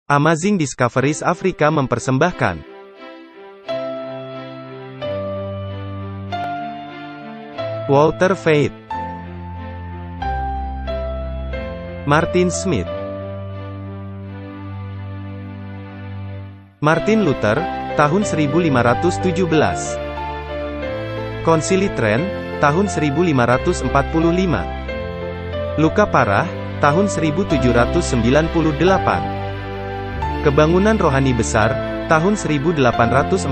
Amazing Discoveries Afrika mempersembahkan Walter Veith, Martin Smith, Martin Luther, tahun 1517. Konsili Trent, tahun 1545. Luka Parah, tahun 1798. Kebangunan Rohani Besar, tahun 1844.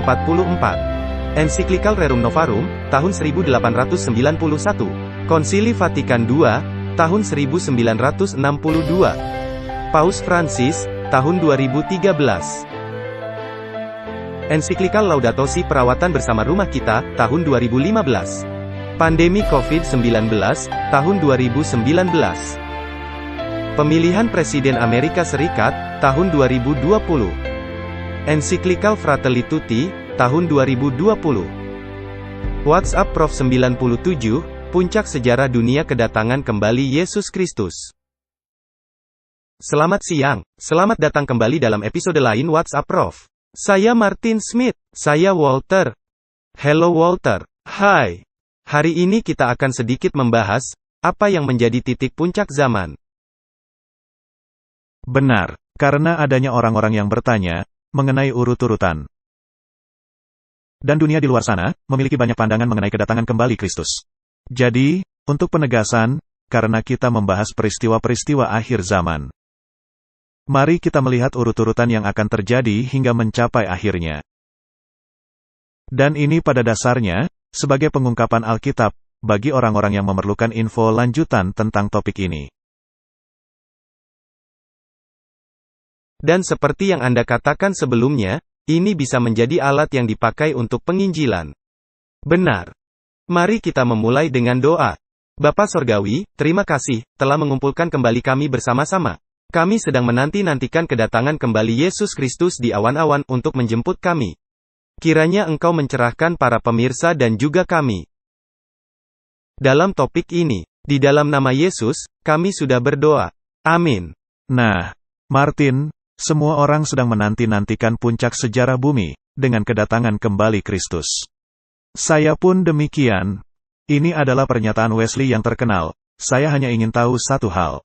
Ensiklikal Rerum Novarum, tahun 1891. Konsili Vatikan II, tahun 1962. Paus Francis, tahun 2013. Ensiklikal Laudato Si Perawatan Bersama Rumah Kita, tahun 2015. Pandemi COVID-19, tahun 2019. Pemilihan Presiden Amerika Serikat, tahun 2020. Ensiklikal Fratelli Tutti, tahun 2020. WhatsApp Prof 97, Puncak Sejarah Dunia Kedatangan Kembali Yesus Kristus. Selamat siang, selamat datang kembali dalam episode lain WhatsApp Prof. Saya Martin Smith, saya Walter. Hello Walter. Hai. Hari ini kita akan sedikit membahas, apa yang menjadi titik puncak zaman. Benar, karena adanya orang-orang yang bertanya, mengenai urut-urutan. Dan dunia di luar sana, memiliki banyak pandangan mengenai kedatangan kembali Kristus. Jadi, untuk penegasan, karena kita membahas peristiwa-peristiwa akhir zaman. Mari kita melihat urut-urutan yang akan terjadi hingga mencapai akhirnya. Dan ini pada dasarnya, sebagai pengungkapan Alkitab, bagi orang-orang yang memerlukan info lanjutan tentang topik ini. Dan seperti yang Anda katakan sebelumnya, ini bisa menjadi alat yang dipakai untuk penginjilan. Benar. Mari kita memulai dengan doa. Bapa Sorgawi, terima kasih, telah mengumpulkan kembali kami bersama-sama. Kami sedang menanti-nantikan kedatangan kembali Yesus Kristus di awan-awan untuk menjemput kami. Kiranya Engkau mencerahkan para pemirsa dan juga kami. Dalam topik ini, di dalam nama Yesus, kami sudah berdoa. Amin. Nah, Martin, semua orang sedang menanti-nantikan puncak sejarah bumi, dengan kedatangan kembali Kristus. Saya pun demikian. Ini adalah pernyataan Wesley yang terkenal. Saya hanya ingin tahu satu hal.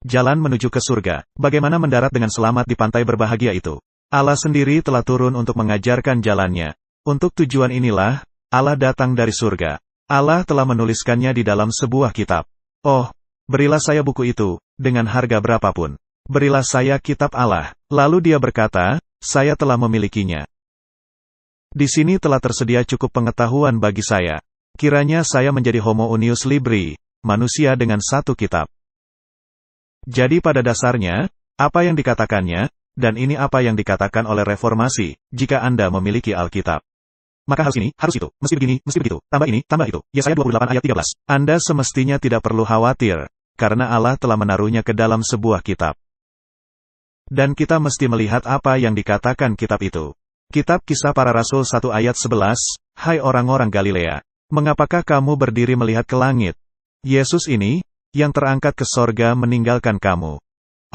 Jalan menuju ke surga, bagaimana mendarat dengan selamat di pantai berbahagia itu. Allah sendiri telah turun untuk mengajarkan jalannya. Untuk tujuan inilah, Allah datang dari surga. Allah telah menuliskannya di dalam sebuah kitab. Oh, berilah saya buku itu, dengan harga berapapun. Berilah saya kitab Allah. Lalu dia berkata, saya telah memilikinya. Di sini telah tersedia cukup pengetahuan bagi saya. Kiranya saya menjadi homo unius libri, manusia dengan satu kitab. Jadi pada dasarnya, apa yang dikatakannya, dan ini apa yang dikatakan oleh reformasi, jika Anda memiliki Alkitab. Maka harus ini, harus itu, mesti begini, mesti begitu, tambah ini, tambah itu. Yesaya 28 ayat 13. Anda semestinya tidak perlu khawatir, karena Allah telah menaruhnya ke dalam sebuah kitab. Dan kita mesti melihat apa yang dikatakan kitab itu. Kitab Kisah Para Rasul 1 ayat 11, Hai orang-orang Galilea, mengapakah kamu berdiri melihat ke langit? Yesus ini, yang terangkat ke sorga meninggalkan kamu,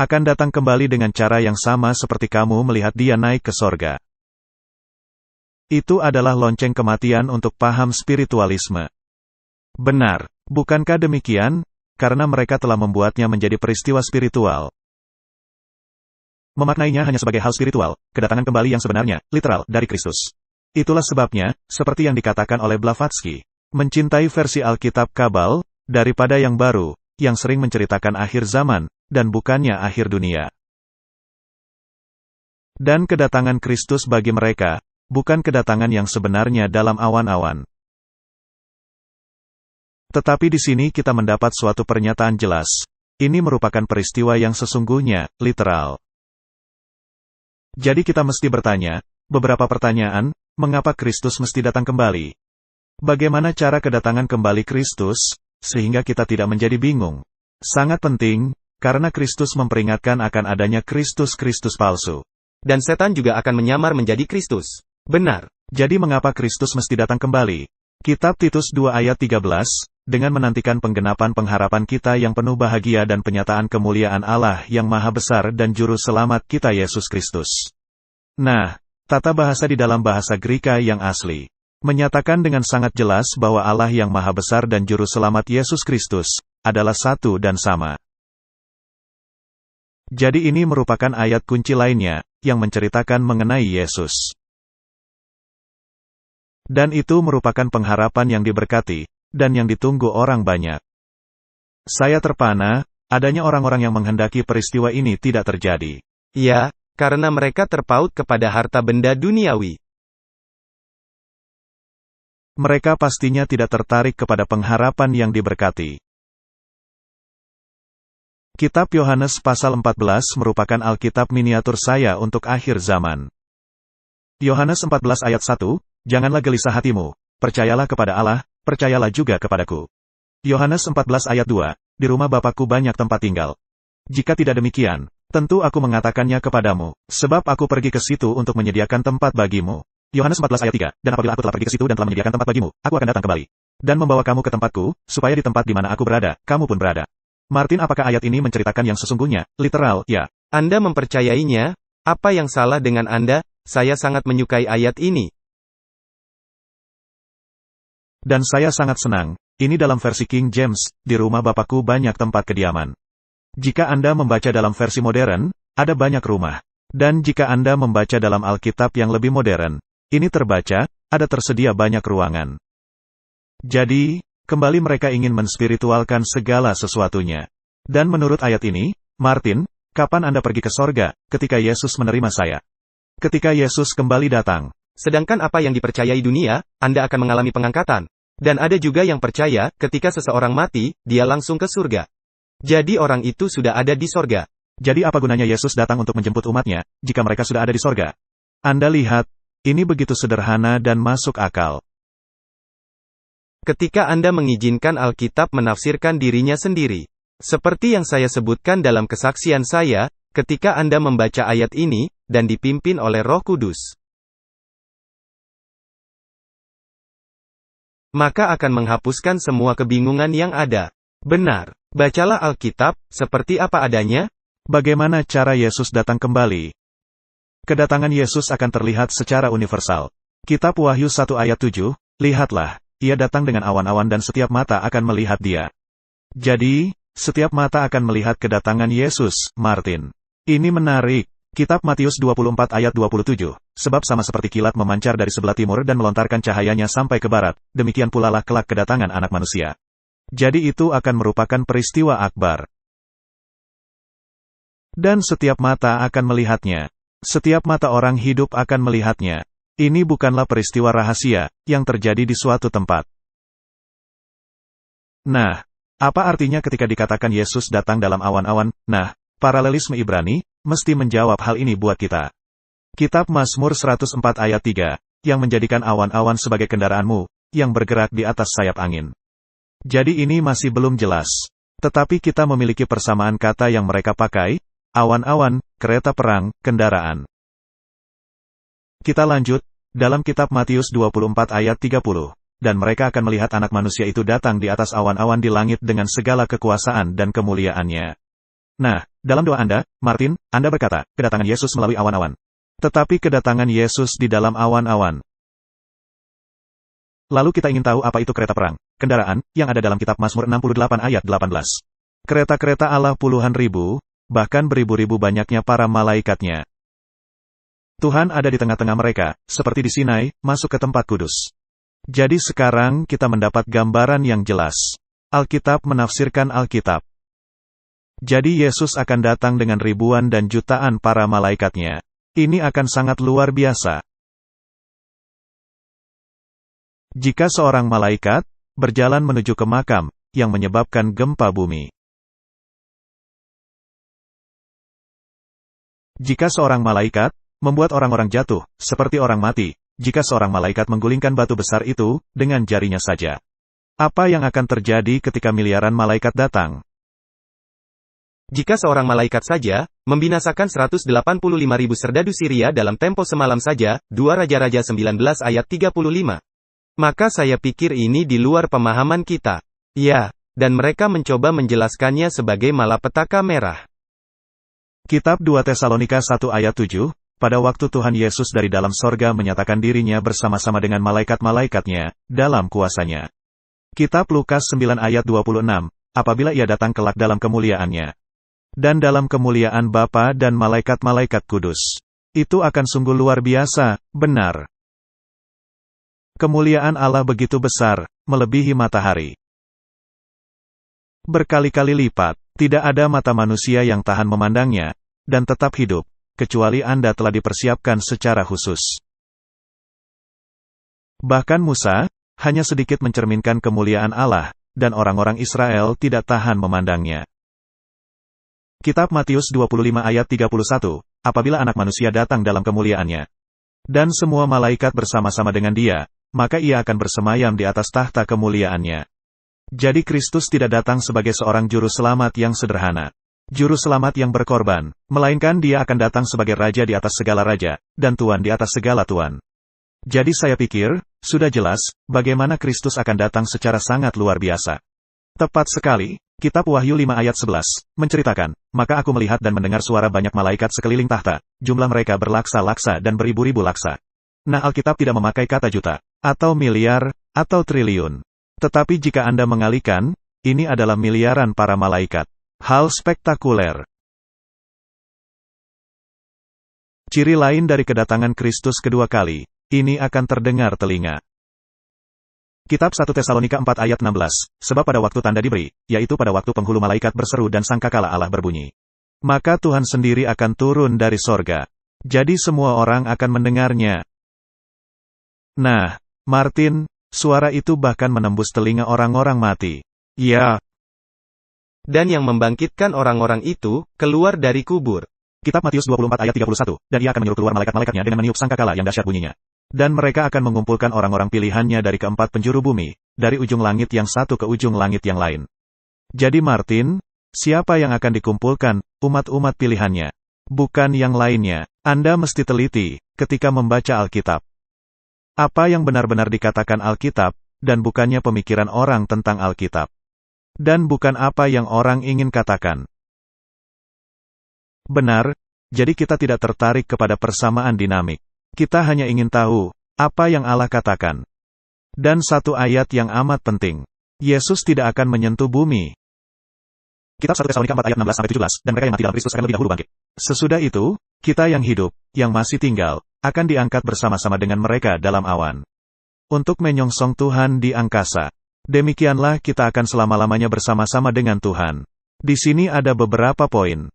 akan datang kembali dengan cara yang sama seperti kamu melihat dia naik ke sorga. Itu adalah lonceng kematian untuk paham spiritualisme. Benar, bukankah demikian? Karena mereka telah membuatnya menjadi peristiwa spiritual. Memaknainya hanya sebagai hal spiritual, kedatangan kembali yang sebenarnya, literal, dari Kristus. Itulah sebabnya, seperti yang dikatakan oleh Blavatsky, mencintai versi Alkitab Kabal, daripada yang baru, yang sering menceritakan akhir zaman, dan bukannya akhir dunia. Dan kedatangan Kristus bagi mereka, bukan kedatangan yang sebenarnya dalam awan-awan. Tetapi di sini kita mendapat suatu pernyataan jelas. Ini merupakan peristiwa yang sesungguhnya, literal. Jadi kita mesti bertanya, beberapa pertanyaan, mengapa Kristus mesti datang kembali? Bagaimana cara kedatangan kembali Kristus, sehingga kita tidak menjadi bingung? Sangat penting, karena Kristus memperingatkan akan adanya Kristus-Kristus palsu. Dan setan juga akan menyamar menjadi Kristus. Benar. Jadi mengapa Kristus mesti datang kembali? Kitab Titus 2 ayat 13, dengan menantikan penggenapan pengharapan kita yang penuh bahagia dan penyataan kemuliaan Allah yang Maha Besar dan Juru Selamat kita Yesus Kristus. Nah, tata bahasa di dalam bahasa Greka yang asli menyatakan dengan sangat jelas bahwa Allah yang Maha Besar dan Juru Selamat Yesus Kristus adalah satu dan sama. Jadi ini merupakan ayat kunci lainnya yang menceritakan mengenai Yesus. Dan itu merupakan pengharapan yang diberkati, dan yang ditunggu orang banyak. Saya terpana, adanya orang-orang yang menghendaki peristiwa ini tidak terjadi. Ya, karena mereka terpaut kepada harta benda duniawi. Mereka pastinya tidak tertarik kepada pengharapan yang diberkati. Kitab Yohanes pasal 14 merupakan Alkitab miniatur saya untuk akhir zaman. Yohanes 14 ayat 1, janganlah gelisah hatimu, percayalah kepada Allah, percayalah juga kepadaku. Yohanes 14 ayat 2, di rumah Bapakku banyak tempat tinggal. Jika tidak demikian, tentu aku mengatakannya kepadamu, sebab aku pergi ke situ untuk menyediakan tempat bagimu. Yohanes 14 ayat 3, dan apabila aku telah pergi ke situ dan telah menyediakan tempat bagimu, aku akan datang kembali. Dan membawa kamu ke tempatku, supaya di tempat di mana aku berada, kamu pun berada. Martin, apakah ayat ini menceritakan yang sesungguhnya, literal, ya? Anda mempercayainya? Apa yang salah dengan Anda? Saya sangat menyukai ayat ini. Dan saya sangat senang, ini dalam versi King James, di rumah Bapakku banyak tempat kediaman. Jika Anda membaca dalam versi modern, ada banyak rumah. Dan jika Anda membaca dalam Alkitab yang lebih modern, ini terbaca, ada tersedia banyak ruangan. Jadi, kembali mereka ingin menspiritualkan segala sesuatunya. Dan menurut ayat ini, Martin, kapan Anda pergi ke sorga, ketika Yesus menerima saya? Ketika Yesus kembali datang. Sedangkan apa yang dipercayai dunia, Anda akan mengalami pengangkatan. Dan ada juga yang percaya, ketika seseorang mati, dia langsung ke surga. Jadi orang itu sudah ada di sorga. Jadi apa gunanya Yesus datang untuk menjemput umatnya, jika mereka sudah ada di sorga? Anda lihat, ini begitu sederhana dan masuk akal. Ketika Anda mengizinkan Alkitab menafsirkan dirinya sendiri. Seperti yang saya sebutkan dalam kesaksian saya, ketika Anda membaca ayat ini, dan dipimpin oleh Roh Kudus, maka akan menghapuskan semua kebingungan yang ada. Benar. Bacalah Alkitab, seperti apa adanya. Bagaimana cara Yesus datang kembali? Kedatangan Yesus akan terlihat secara universal. Kitab Wahyu 1 ayat 7, lihatlah, ia datang dengan awan-awan dan setiap mata akan melihat dia. Jadi, setiap mata akan melihat kedatangan Yesus, Martin. Ini menarik. Kitab Matius 24 ayat 27, sebab sama seperti kilat memancar dari sebelah timur dan melontarkan cahayanya sampai ke barat, demikian pula lah kelak kedatangan Anak Manusia. Jadi itu akan merupakan peristiwa akbar. Dan setiap mata akan melihatnya. Setiap mata orang hidup akan melihatnya. Ini bukanlah peristiwa rahasia, yang terjadi di suatu tempat. Nah, apa artinya ketika dikatakan Yesus datang dalam awan-awan? Nah, paralelisme Ibrani, mesti menjawab hal ini buat kita. Kitab Mazmur 104 ayat 3, yang menjadikan awan-awan sebagai kendaraanmu, yang bergerak di atas sayap angin. Jadi ini masih belum jelas. Tetapi kita memiliki persamaan kata yang mereka pakai, awan-awan, kereta perang, kendaraan. Kita lanjut, dalam kitab Matius 24 ayat 30, dan mereka akan melihat Anak Manusia itu datang di atas awan-awan di langit dengan segala kekuasaan dan kemuliaannya. Nah, dalam doa Anda, Martin, Anda berkata, kedatangan Yesus melalui awan-awan. Tetapi kedatangan Yesus di dalam awan-awan. Lalu kita ingin tahu apa itu kereta perang, kendaraan, yang ada dalam kitab Mazmur 68 ayat 18. Kereta-kereta Allah puluhan ribu, bahkan beribu-ribu banyaknya para malaikatnya. Tuhan ada di tengah-tengah mereka, seperti di Sinai, masuk ke tempat kudus. Jadi sekarang kita mendapat gambaran yang jelas. Alkitab menafsirkan Alkitab. Jadi Yesus akan datang dengan ribuan dan jutaan para malaikatnya. Ini akan sangat luar biasa. Jika seorang malaikat berjalan menuju ke makam yang menyebabkan gempa bumi. Jika seorang malaikat membuat orang-orang jatuh seperti orang mati, jika seorang malaikat menggulingkan batu besar itu dengan jarinya saja. Apa yang akan terjadi ketika miliaran malaikat datang? Jika seorang malaikat saja, membinasakan 185.000 serdadu Syria dalam tempo semalam saja, 2 Raja-Raja 19 ayat 35. Maka saya pikir ini di luar pemahaman kita. Ya, dan mereka mencoba menjelaskannya sebagai malapetaka merah. Kitab 2 Tesalonika 1 ayat 7, pada waktu Tuhan Yesus dari dalam sorga menyatakan dirinya bersama-sama dengan malaikat-malaikatnya, dalam kuasanya. Kitab Lukas 9 ayat 26, apabila ia datang kelak dalam kemuliaannya. Dan dalam kemuliaan Bapa dan malaikat-malaikat kudus. Itu akan sungguh luar biasa, benar. Kemuliaan Allah begitu besar, melebihi matahari. Berkali-kali lipat, tidak ada mata manusia yang tahan memandangnya, dan tetap hidup, kecuali Anda telah dipersiapkan secara khusus. Bahkan Musa, hanya sedikit mencerminkan kemuliaan Allah, dan orang-orang Israel tidak tahan memandangnya. Kitab Matius 25 ayat 31, apabila anak manusia datang dalam kemuliaannya, dan semua malaikat bersama-sama dengan dia, maka ia akan bersemayam di atas tahta kemuliaannya. Jadi Kristus tidak datang sebagai seorang juru selamat yang sederhana, juru selamat yang berkorban, melainkan dia akan datang sebagai raja di atas segala raja, dan tuan di atas segala tuan. Jadi saya pikir, sudah jelas, bagaimana Kristus akan datang secara sangat luar biasa. Tepat sekali, Kitab Wahyu 5 ayat 11, menceritakan, maka aku melihat dan mendengar suara banyak malaikat sekeliling tahta, jumlah mereka berlaksa-laksa dan beribu-ribu laksa. Nah, Alkitab tidak memakai kata juta, atau miliar, atau triliun. Tetapi jika Anda mengalihkan, ini adalah miliaran para malaikat. Hal spektakuler. Ciri lain dari kedatangan Kristus kedua kali, ini akan terdengar telinga. Kitab 1 Tesalonika 4 ayat 16, sebab pada waktu tanda diberi, yaitu pada waktu penghulu malaikat berseru dan sangkakala Allah berbunyi, maka Tuhan sendiri akan turun dari sorga. Jadi semua orang akan mendengarnya. Nah, Martin, suara itu bahkan menembus telinga orang-orang mati. Ya. Dan yang membangkitkan orang-orang itu, keluar dari kubur. Kitab Matius 24 ayat 31, dan ia akan menyuruh keluar malaikat-malaikatnya dengan meniup sangkakala yang dahsyat bunyinya. Dan mereka akan mengumpulkan orang-orang pilihannya dari keempat penjuru bumi, dari ujung langit yang satu ke ujung langit yang lain. Jadi Martin, siapa yang akan dikumpulkan? Umat-umat pilihannya. Bukan yang lainnya. Anda mesti teliti, ketika membaca Alkitab. Apa yang benar-benar dikatakan Alkitab, dan bukannya pemikiran orang tentang Alkitab. Dan bukan apa yang orang ingin katakan. Benar, jadi kita tidak tertarik kepada persamaan dinamik. Kita hanya ingin tahu, apa yang Allah katakan. Dan satu ayat yang amat penting. Yesus tidak akan menyentuh bumi. Kitab 1 Tesalonika 4 ayat 16-17, dan mereka yang mati dalam Kristus akan lebih dahulu bangkit. Sesudah itu, kita yang hidup, yang masih tinggal, akan diangkat bersama-sama dengan mereka dalam awan. Untuk menyongsong Tuhan di angkasa. Demikianlah kita akan selama-lamanya bersama-sama dengan Tuhan. Di sini ada beberapa poin.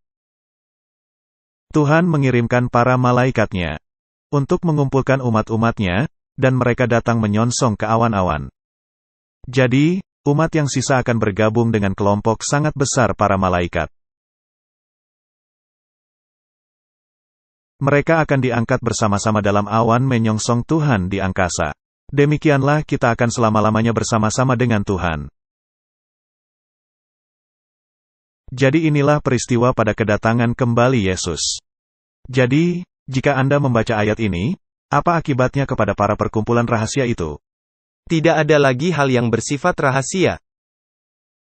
Tuhan mengirimkan para malaikatnya untuk mengumpulkan umat-umatnya, dan mereka datang menyongsong ke awan-awan. Jadi, umat yang sisa akan bergabung dengan kelompok sangat besar para malaikat. Mereka akan diangkat bersama-sama dalam awan menyongsong Tuhan di angkasa. Demikianlah kita akan selama-lamanya bersama-sama dengan Tuhan. Jadi inilah peristiwa pada kedatangan kembali Yesus. Jadi, jika Anda membaca ayat ini, apa akibatnya kepada para perkumpulan rahasia itu? Tidak ada lagi hal yang bersifat rahasia.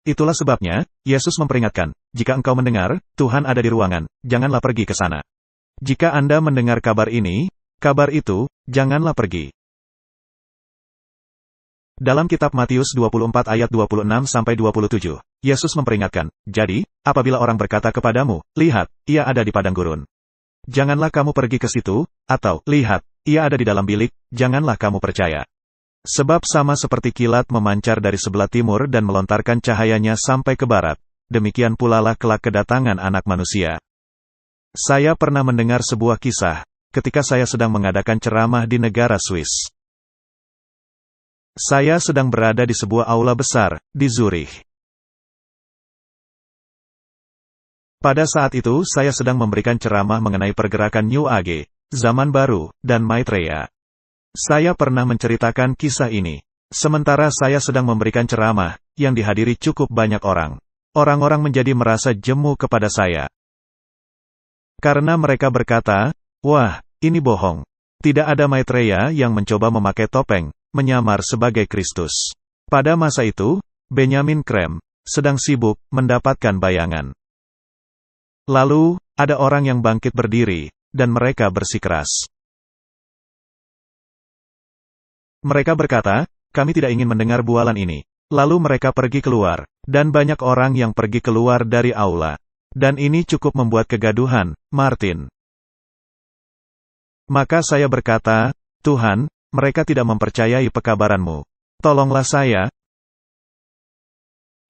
Itulah sebabnya, Yesus memperingatkan, jika engkau mendengar, Tuhan ada di ruangan, janganlah pergi ke sana. Jika Anda mendengar kabar ini, kabar itu, janganlah pergi. Dalam kitab Matius 24 ayat 26-27, Yesus memperingatkan, jadi, apabila orang berkata kepadamu, lihat, ia ada di padang gurun. Janganlah kamu pergi ke situ, atau, lihat, ia ada di dalam bilik, janganlah kamu percaya. Sebab sama seperti kilat memancar dari sebelah timur dan melontarkan cahayanya sampai ke barat, demikian pula lah kelak kedatangan Anak Manusia. Saya pernah mendengar sebuah kisah, ketika saya sedang mengadakan ceramah di negara Swiss. Saya sedang berada di sebuah aula besar, di Zurich. Pada saat itu saya sedang memberikan ceramah mengenai pergerakan New Age, zaman baru, dan Maitreya. Saya pernah menceritakan kisah ini. Sementara saya sedang memberikan ceramah, yang dihadiri cukup banyak orang. Orang-orang menjadi merasa jemu kepada saya. Karena mereka berkata, wah, ini bohong. Tidak ada Maitreya yang mencoba memakai topeng, menyamar sebagai Kristus. Pada masa itu, Benjamin Creme sedang sibuk mendapatkan bayangan. Lalu, ada orang yang bangkit berdiri, dan mereka bersikeras. Mereka berkata, kami tidak ingin mendengar bualan ini. Lalu mereka pergi keluar, dan banyak orang yang pergi keluar dari aula. Dan ini cukup membuat kegaduhan, Martin. Maka saya berkata, Tuhan, mereka tidak mempercayai pekabaranmu. Tolonglah saya.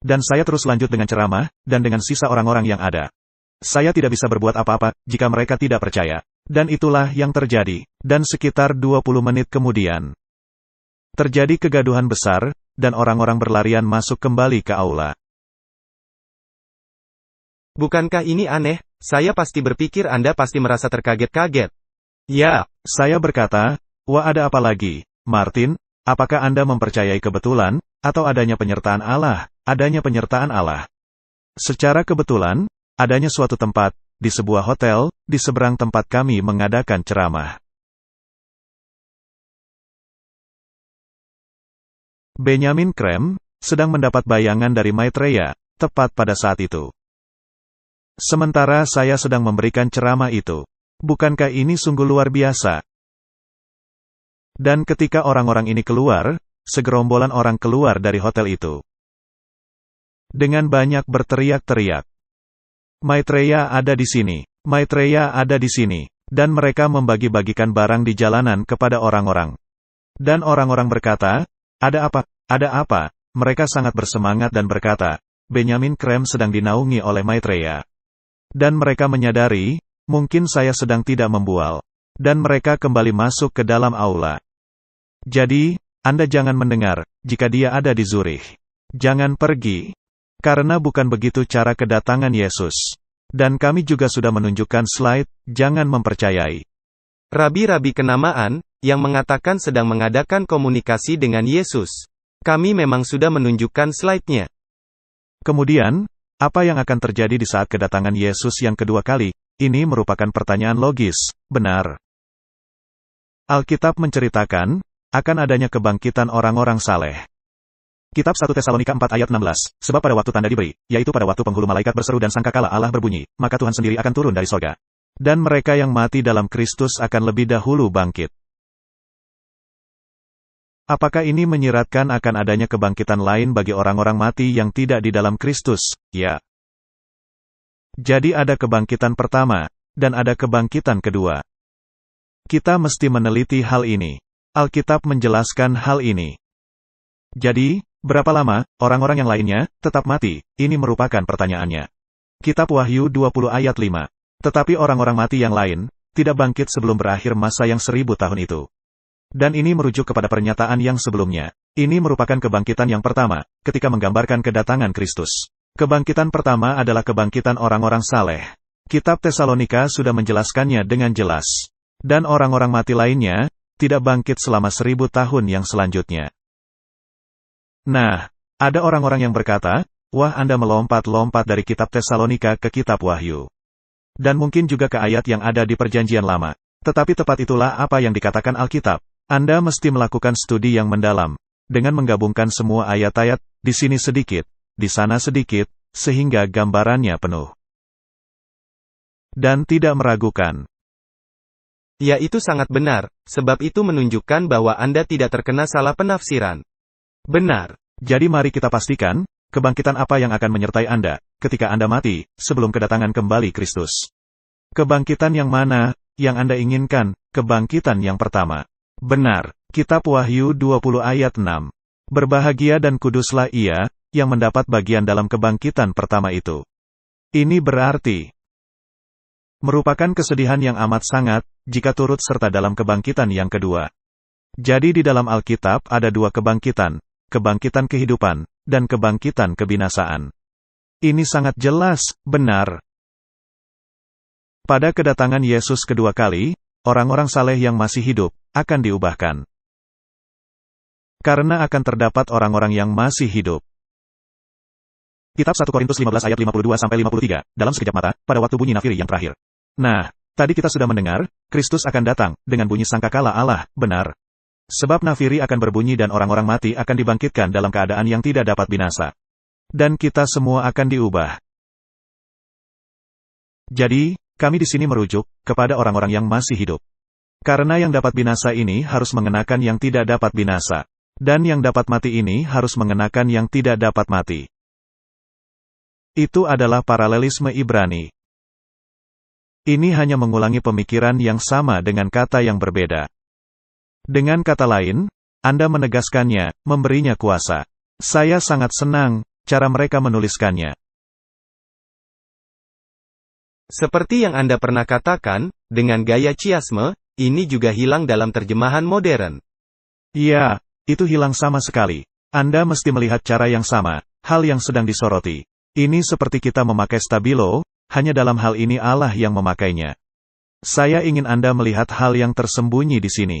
Dan saya terus lanjut dengan ceramah, dan dengan sisa orang-orang yang ada. Saya tidak bisa berbuat apa-apa, jika mereka tidak percaya. Dan itulah yang terjadi. Dan sekitar 20 menit kemudian, terjadi kegaduhan besar, dan orang-orang berlarian masuk kembali ke aula. Bukankah ini aneh? Saya pasti berpikir Anda pasti merasa terkaget-kaget. Ya, saya berkata, wah ada apa lagi, Martin? Apakah Anda mempercayai kebetulan, atau adanya penyertaan Allah? Adanya penyertaan Allah. Secara kebetulan, adanya suatu tempat, di sebuah hotel, di seberang tempat kami mengadakan ceramah. Benjamin Creme sedang mendapat bayangan dari Maitreya, tepat pada saat itu. Sementara saya sedang memberikan ceramah itu. Bukankah ini sungguh luar biasa? Dan ketika orang-orang ini keluar, segerombolan orang keluar dari hotel itu. Dengan banyak berteriak-teriak. Maitreya ada di sini. Maitreya ada di sini. Dan mereka membagi-bagikan barang di jalanan kepada orang-orang. Dan orang-orang berkata, ada apa? Ada apa? Mereka sangat bersemangat dan berkata, Benjamin Creme sedang dinaungi oleh Maitreya. Dan mereka menyadari, mungkin saya sedang tidak membual. Dan mereka kembali masuk ke dalam aula. Jadi, Anda jangan mendengar, jika dia ada di Zurich. Jangan pergi. Karena bukan begitu cara kedatangan Yesus. Dan kami juga sudah menunjukkan slide, jangan mempercayai. Rabi-rabi kenamaan, yang mengatakan sedang mengadakan komunikasi dengan Yesus. Kami memang sudah menunjukkan slide-nya. Kemudian, apa yang akan terjadi di saat kedatangan Yesus yang kedua kali? Ini merupakan pertanyaan logis, benar. Alkitab menceritakan, akan adanya kebangkitan orang-orang saleh. Kitab 1 Tesalonika 4 ayat 16, sebab pada waktu tanda diberi, yaitu pada waktu penghulu malaikat berseru dan sangkakala Allah berbunyi, maka Tuhan sendiri akan turun dari sorga. Dan mereka yang mati dalam Kristus akan lebih dahulu bangkit. Apakah ini menyiratkan akan adanya kebangkitan lain bagi orang-orang mati yang tidak di dalam Kristus? Ya. Jadi ada kebangkitan pertama, dan ada kebangkitan kedua. Kita mesti meneliti hal ini. Alkitab menjelaskan hal ini. Jadi, berapa lama orang-orang yang lainnya tetap mati? Ini merupakan pertanyaannya. Kitab Wahyu 20 ayat 5. Tetapi orang-orang mati yang lain tidak bangkit sebelum berakhir masa yang 1000 tahun itu. Dan ini merujuk kepada pernyataan yang sebelumnya. Ini merupakan kebangkitan yang pertama, ketika menggambarkan kedatangan Kristus. Kebangkitan pertama adalah kebangkitan orang-orang saleh. Kitab Tesalonika sudah menjelaskannya dengan jelas. Dan orang-orang mati lainnya tidak bangkit selama 1000 tahun yang selanjutnya. Nah, ada orang-orang yang berkata, wah Anda melompat-lompat dari kitab Tesalonika ke kitab Wahyu. Dan mungkin juga ke ayat yang ada di Perjanjian Lama. Tetapi tepat itulah apa yang dikatakan Alkitab. Anda mesti melakukan studi yang mendalam, dengan menggabungkan semua ayat-ayat, di sini sedikit, di sana sedikit, sehingga gambarannya penuh. Dan tidak meragukan. Ya itu sangat benar, sebab itu menunjukkan bahwa Anda tidak terkena salah penafsiran. Benar. Jadi mari kita pastikan, kebangkitan apa yang akan menyertai Anda, ketika Anda mati, sebelum kedatangan kembali Kristus. Kebangkitan yang mana, yang Anda inginkan? Kebangkitan yang pertama. Benar. Kitab Wahyu 20 ayat 6. Berbahagia dan kuduslah ia, yang mendapat bagian dalam kebangkitan pertama itu. Ini berarti, merupakan kesedihan yang amat sangat, jika turut serta dalam kebangkitan yang kedua. Jadi di dalam Alkitab ada dua kebangkitan, kebangkitan kehidupan, dan kebangkitan kebinasaan. Ini sangat jelas, benar. Pada kedatangan Yesus kedua kali, orang-orang saleh yang masih hidup, akan diubahkan. Karena akan terdapat orang-orang yang masih hidup. Kitab 1 Korintus 15 ayat 52-53, dalam sekejap mata, pada waktu bunyi nafiri yang terakhir. Nah, tadi kita sudah mendengar, Kristus akan datang, dengan bunyi sangkakala Allah, benar. Sebab nafiri akan berbunyi dan orang-orang mati akan dibangkitkan dalam keadaan yang tidak dapat binasa. Dan kita semua akan diubah. Jadi, kami di sini merujuk kepada orang-orang yang masih hidup. Karena yang dapat binasa ini harus mengenakan yang tidak dapat binasa. Dan yang dapat mati ini harus mengenakan yang tidak dapat mati. Itu adalah paralelisme Ibrani. Ini hanya mengulangi pemikiran yang sama dengan kata yang berbeda. Dengan kata lain, Anda menegaskannya, memberinya kuasa. Saya sangat senang cara mereka menuliskannya. Seperti yang Anda pernah katakan, dengan gaya chiasme, ini juga hilang dalam terjemahan modern. Ya, itu hilang sama sekali. Anda mesti melihat cara yang sama, hal yang sedang disoroti. Ini seperti kita memakai stabilo, hanya dalam hal ini Allah yang memakainya. Saya ingin Anda melihat hal yang tersembunyi di sini.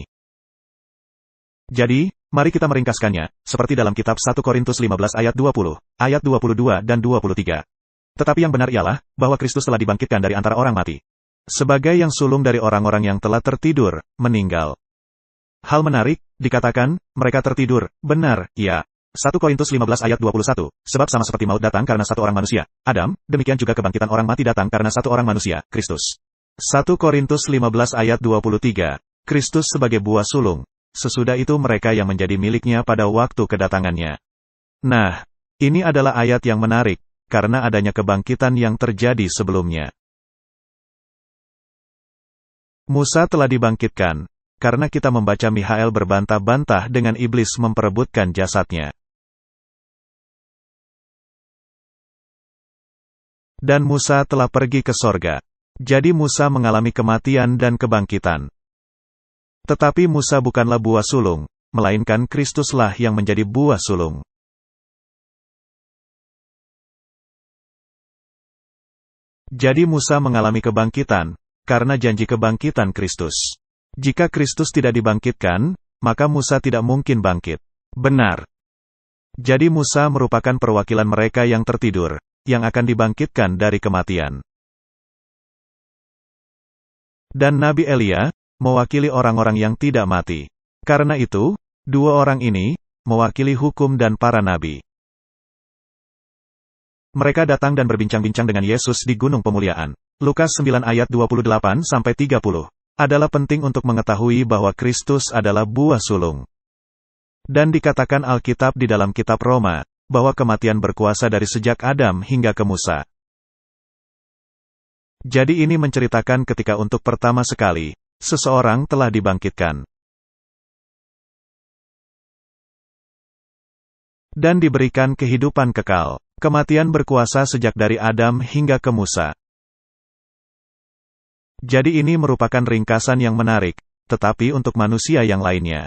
Jadi, mari kita meringkaskannya, seperti dalam kitab 1 Korintus 15 ayat 20, ayat 22 dan 23. Tetapi yang benar ialah, bahwa Kristus telah dibangkitkan dari antara orang mati. Sebagai yang sulung dari orang-orang yang telah tertidur, meninggal. Hal menarik, dikatakan, mereka tertidur, benar, ya. 1 Korintus 15 ayat 21, sebab sama seperti maut datang karena satu orang manusia, Adam, demikian juga kebangkitan orang mati datang karena satu orang manusia, Kristus. 1 Korintus 15 ayat 23, Kristus sebagai buah sulung. Sesudah itu mereka yang menjadi miliknya pada waktu kedatangannya. Nah, ini adalah ayat yang menarik, karena adanya kebangkitan yang terjadi sebelumnya. Musa telah dibangkitkan, karena kita membaca Mikhael berbantah-bantah dengan iblis memperebutkan jasadnya. Dan Musa telah pergi ke sorga. Jadi Musa mengalami kematian dan kebangkitan. Tetapi Musa bukanlah buah sulung, melainkan Kristuslah yang menjadi buah sulung. Jadi Musa mengalami kebangkitan, karena janji kebangkitan Kristus. Jika Kristus tidak dibangkitkan, maka Musa tidak mungkin bangkit. Benar. Jadi Musa merupakan perwakilan mereka yang tertidur, yang akan dibangkitkan dari kematian. Dan Nabi Elia, mewakili orang-orang yang tidak mati. Karena itu, dua orang ini, mewakili hukum dan para nabi. Mereka datang dan berbincang-bincang dengan Yesus di Gunung Pemuliaan. Lukas 9 ayat 28-30. Adalah penting untuk mengetahui bahwa Kristus adalah buah sulung. Dan dikatakan Alkitab di dalam kitab Roma, bahwa kematian berkuasa dari sejak Adam hingga ke Musa. Jadi ini menceritakan ketika untuk pertama sekali, seseorang telah dibangkitkan. Dan diberikan kehidupan kekal. Kematian berkuasa sejak dari Adam hingga ke Musa. Jadi ini merupakan ringkasan yang menarik, tetapi untuk manusia yang lainnya.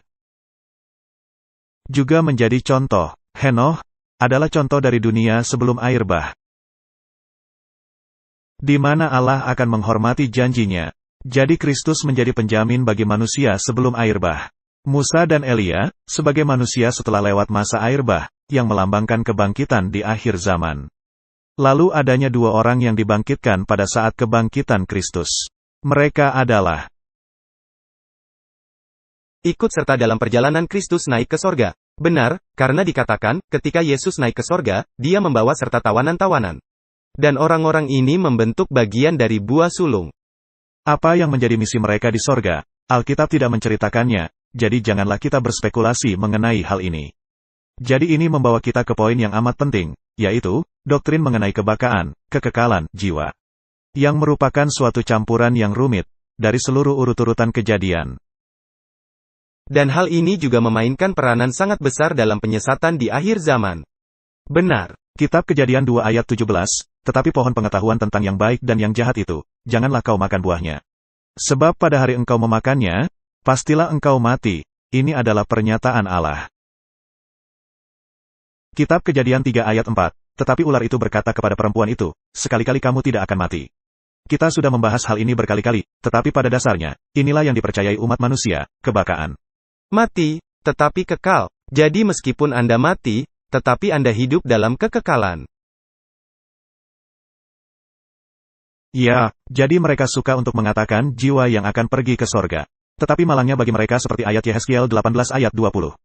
Juga menjadi contoh, Henoh, adalah contoh dari dunia sebelum air bah. Di mana Allah akan menghormati janjinya. Jadi Kristus menjadi penjamin bagi manusia sebelum air bah. Musa dan Elia, sebagai manusia setelah lewat masa air bah, yang melambangkan kebangkitan di akhir zaman. Lalu adanya dua orang yang dibangkitkan pada saat kebangkitan Kristus. Mereka adalah ikut serta dalam perjalanan Kristus naik ke sorga. Benar, karena dikatakan, ketika Yesus naik ke sorga, dia membawa serta tawanan-tawanan. Dan orang-orang ini membentuk bagian dari buah sulung. Apa yang menjadi misi mereka di sorga? Alkitab tidak menceritakannya, jadi janganlah kita berspekulasi mengenai hal ini. Jadi ini membawa kita ke poin yang amat penting, yaitu, doktrin mengenai kebakaan, kekekalan, jiwa. Yang merupakan suatu campuran yang rumit, dari seluruh urut-urutan kejadian. Dan hal ini juga memainkan peranan sangat besar dalam penyesatan di akhir zaman. Benar. Kitab Kejadian 2 ayat 17, tetapi pohon pengetahuan tentang yang baik dan yang jahat itu, janganlah kau makan buahnya. Sebab pada hari engkau memakannya, pastilah engkau mati. Ini adalah pernyataan Allah. Kitab Kejadian 3 ayat 4, tetapi ular itu berkata kepada perempuan itu, sekali-kali kamu tidak akan mati. Kita sudah membahas hal ini berkali-kali, tetapi pada dasarnya, inilah yang dipercayai umat manusia, kebakaan. Mati, tetapi kekal. Jadi meskipun Anda mati, tetapi Anda hidup dalam kekekalan. Ya, jadi mereka suka untuk mengatakan jiwa yang akan pergi ke sorga. Tetapi malangnya bagi mereka seperti ayat Yehezkiel 18 ayat 20.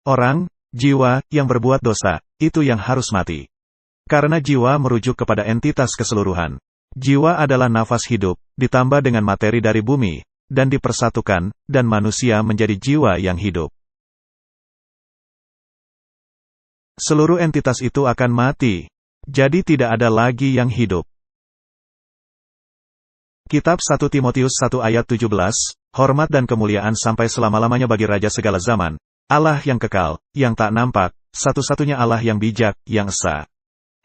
Orang, jiwa, yang berbuat dosa, itu yang harus mati. Karena jiwa merujuk kepada entitas keseluruhan. Jiwa adalah nafas hidup, ditambah dengan materi dari bumi, dan dipersatukan, dan manusia menjadi jiwa yang hidup. Seluruh entitas itu akan mati. Jadi tidak ada lagi yang hidup. Kitab 1 Timotius 1 ayat 17, hormat dan kemuliaan sampai selama-lamanya bagi Raja segala zaman, Allah yang kekal, yang tak nampak, satu-satunya Allah yang bijak, yang esa.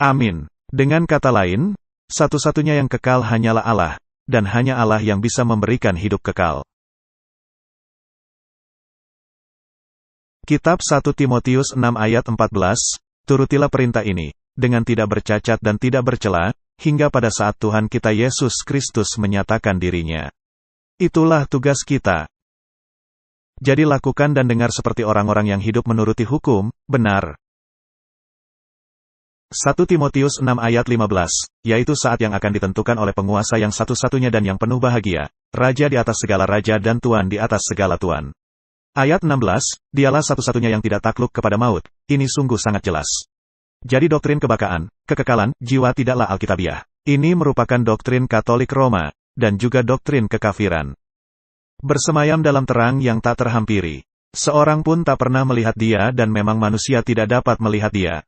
Amin. Dengan kata lain, satu-satunya yang kekal hanyalah Allah, dan hanya Allah yang bisa memberikan hidup kekal. Kitab 1 Timotius 6 ayat 14, turutilah perintah ini, dengan tidak bercacat dan tidak bercela, hingga pada saat Tuhan kita Yesus Kristus menyatakan dirinya. Itulah tugas kita. Jadi lakukan dan dengar seperti orang-orang yang hidup menuruti hukum, benar. 1 Timotius 6 ayat 15, yaitu saat yang akan ditentukan oleh penguasa yang satu-satunya dan yang penuh bahagia, Raja di atas segala raja dan Tuan di atas segala tuan. Ayat 16, dialah satu-satunya yang tidak takluk kepada maut, ini sungguh sangat jelas. Jadi doktrin kebakaan, kekekalan, jiwa tidaklah alkitabiah. Ini merupakan doktrin Katolik Roma, dan juga doktrin kekafiran. Bersemayam dalam terang yang tak terhampiri. Seorang pun tak pernah melihat dia dan memang manusia tidak dapat melihat dia.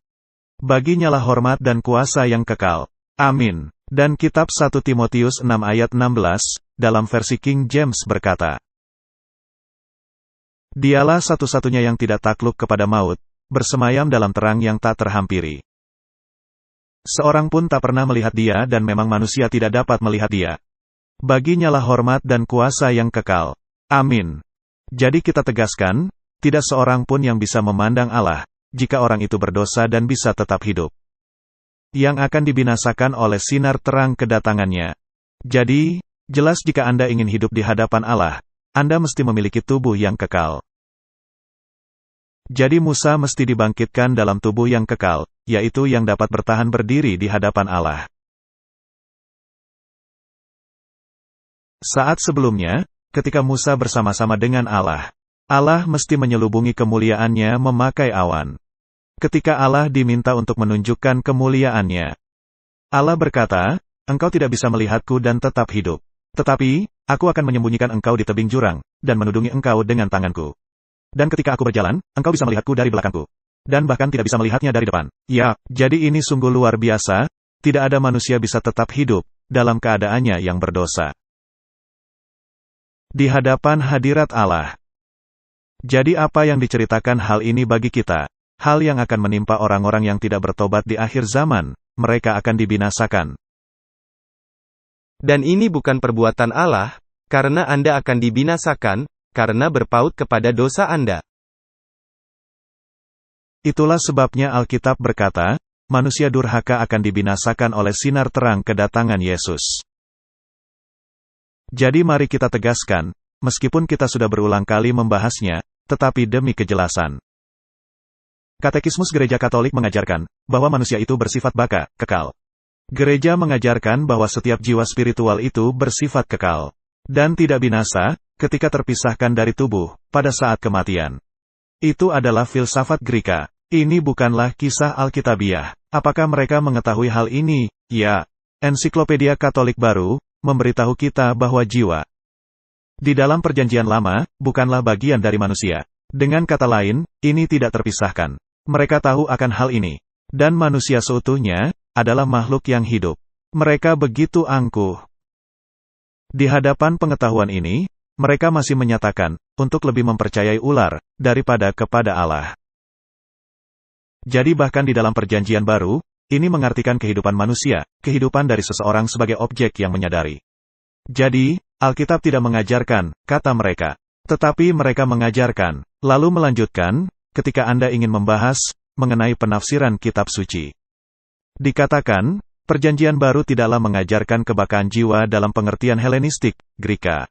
Baginya lah hormat dan kuasa yang kekal. Amin. Dan kitab 1 Timotius 6 ayat 16, dalam versi King James berkata, Dialah satu-satunya yang tidak takluk kepada maut, bersemayam dalam terang yang tak terhampiri. Seorang pun tak pernah melihat dia dan memang manusia tidak dapat melihat dia. Baginya lah hormat dan kuasa yang kekal. Amin. Jadi kita tegaskan, tidak seorang pun yang bisa memandang Allah, jika orang itu berdosa dan bisa tetap hidup. Yang akan dibinasakan oleh sinar terang kedatangannya. Jadi, jelas jika Anda ingin hidup di hadapan Allah, Anda mesti memiliki tubuh yang kekal. Jadi Musa mesti dibangkitkan dalam tubuh yang kekal, yaitu yang dapat bertahan berdiri di hadapan Allah. Saat sebelumnya, ketika Musa bersama-sama dengan Allah, Allah mesti menyelubungi kemuliaannya memakai awan. Ketika Allah diminta untuk menunjukkan kemuliaannya, Allah berkata, engkau tidak bisa melihatku dan tetap hidup. Tetapi, aku akan menyembunyikan engkau di tebing jurang, dan menudungi engkau dengan tanganku. Dan ketika aku berjalan, engkau bisa melihatku dari belakangku. Dan bahkan tidak bisa melihatnya dari depan. Ya, jadi ini sungguh luar biasa, tidak ada manusia bisa tetap hidup, dalam keadaannya yang berdosa. Di hadapan hadirat Allah. Jadi apa yang diceritakan hal ini bagi kita? Hal yang akan menimpa orang-orang yang tidak bertobat di akhir zaman, mereka akan dibinasakan. Dan ini bukan perbuatan Allah, karena Anda akan dibinasakan, karena berpaut kepada dosa Anda. Itulah sebabnya Alkitab berkata, manusia durhaka akan dibinasakan oleh sinar terang kedatangan Yesus. Jadi mari kita tegaskan, meskipun kita sudah berulang kali membahasnya, tetapi demi kejelasan. Katekismus Gereja Katolik mengajarkan, bahwa manusia itu bersifat baka, kekal. Gereja mengajarkan bahwa setiap jiwa spiritual itu bersifat kekal, dan tidak binasa, ketika terpisahkan dari tubuh, pada saat kematian. Itu adalah filsafat Greka. Ini bukanlah kisah Alkitabiah. Apakah mereka mengetahui hal ini? Ya. Ensiklopedia Katolik Baru, memberitahu kita bahwa jiwa di dalam Perjanjian Lama, bukanlah bagian dari manusia. Dengan kata lain, ini tidak terpisahkan. Mereka tahu akan hal ini. Dan manusia seutuhnya, adalah makhluk yang hidup. Mereka begitu angkuh. Di hadapan pengetahuan ini, mereka masih menyatakan, untuk lebih mempercayai ular, daripada kepada Allah. Jadi bahkan di dalam Perjanjian Baru, ini mengartikan kehidupan manusia, kehidupan dari seseorang sebagai objek yang menyadari. Jadi, Alkitab tidak mengajarkan, kata mereka. Tetapi mereka mengajarkan, lalu melanjutkan, ketika Anda ingin membahas, mengenai penafsiran kitab suci. Dikatakan, Perjanjian Baru tidaklah mengajarkan kebakaan jiwa dalam pengertian Helenistik, Greka.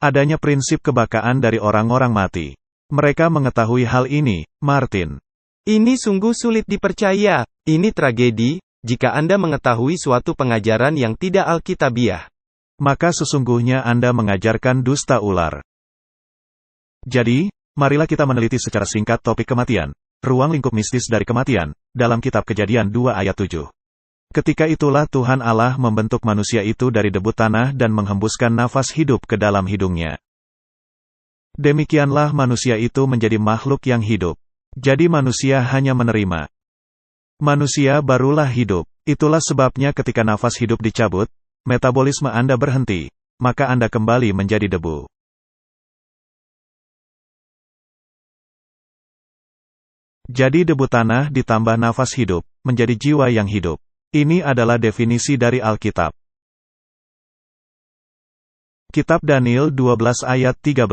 Adanya prinsip kebakaan dari orang-orang mati. Mereka mengetahui hal ini, Martin. Ini sungguh sulit dipercaya. Ini tragedi, jika Anda mengetahui suatu pengajaran yang tidak alkitabiah. Maka sesungguhnya Anda mengajarkan dusta ular. Jadi, marilah kita meneliti secara singkat topik kematian, ruang lingkup mistis dari kematian, dalam kitab Kejadian 2 ayat 7. Ketika itulah Tuhan Allah membentuk manusia itu dari debu tanah dan menghembuskan nafas hidup ke dalam hidungnya. Demikianlah manusia itu menjadi makhluk yang hidup. Jadi manusia hanya menerima. Manusia barulah hidup. Itulah sebabnya ketika nafas hidup dicabut, metabolisme Anda berhenti, maka Anda kembali menjadi debu. Jadi debu tanah ditambah nafas hidup, menjadi jiwa yang hidup. Ini adalah definisi dari Alkitab. Kitab Daniel 12 ayat 13.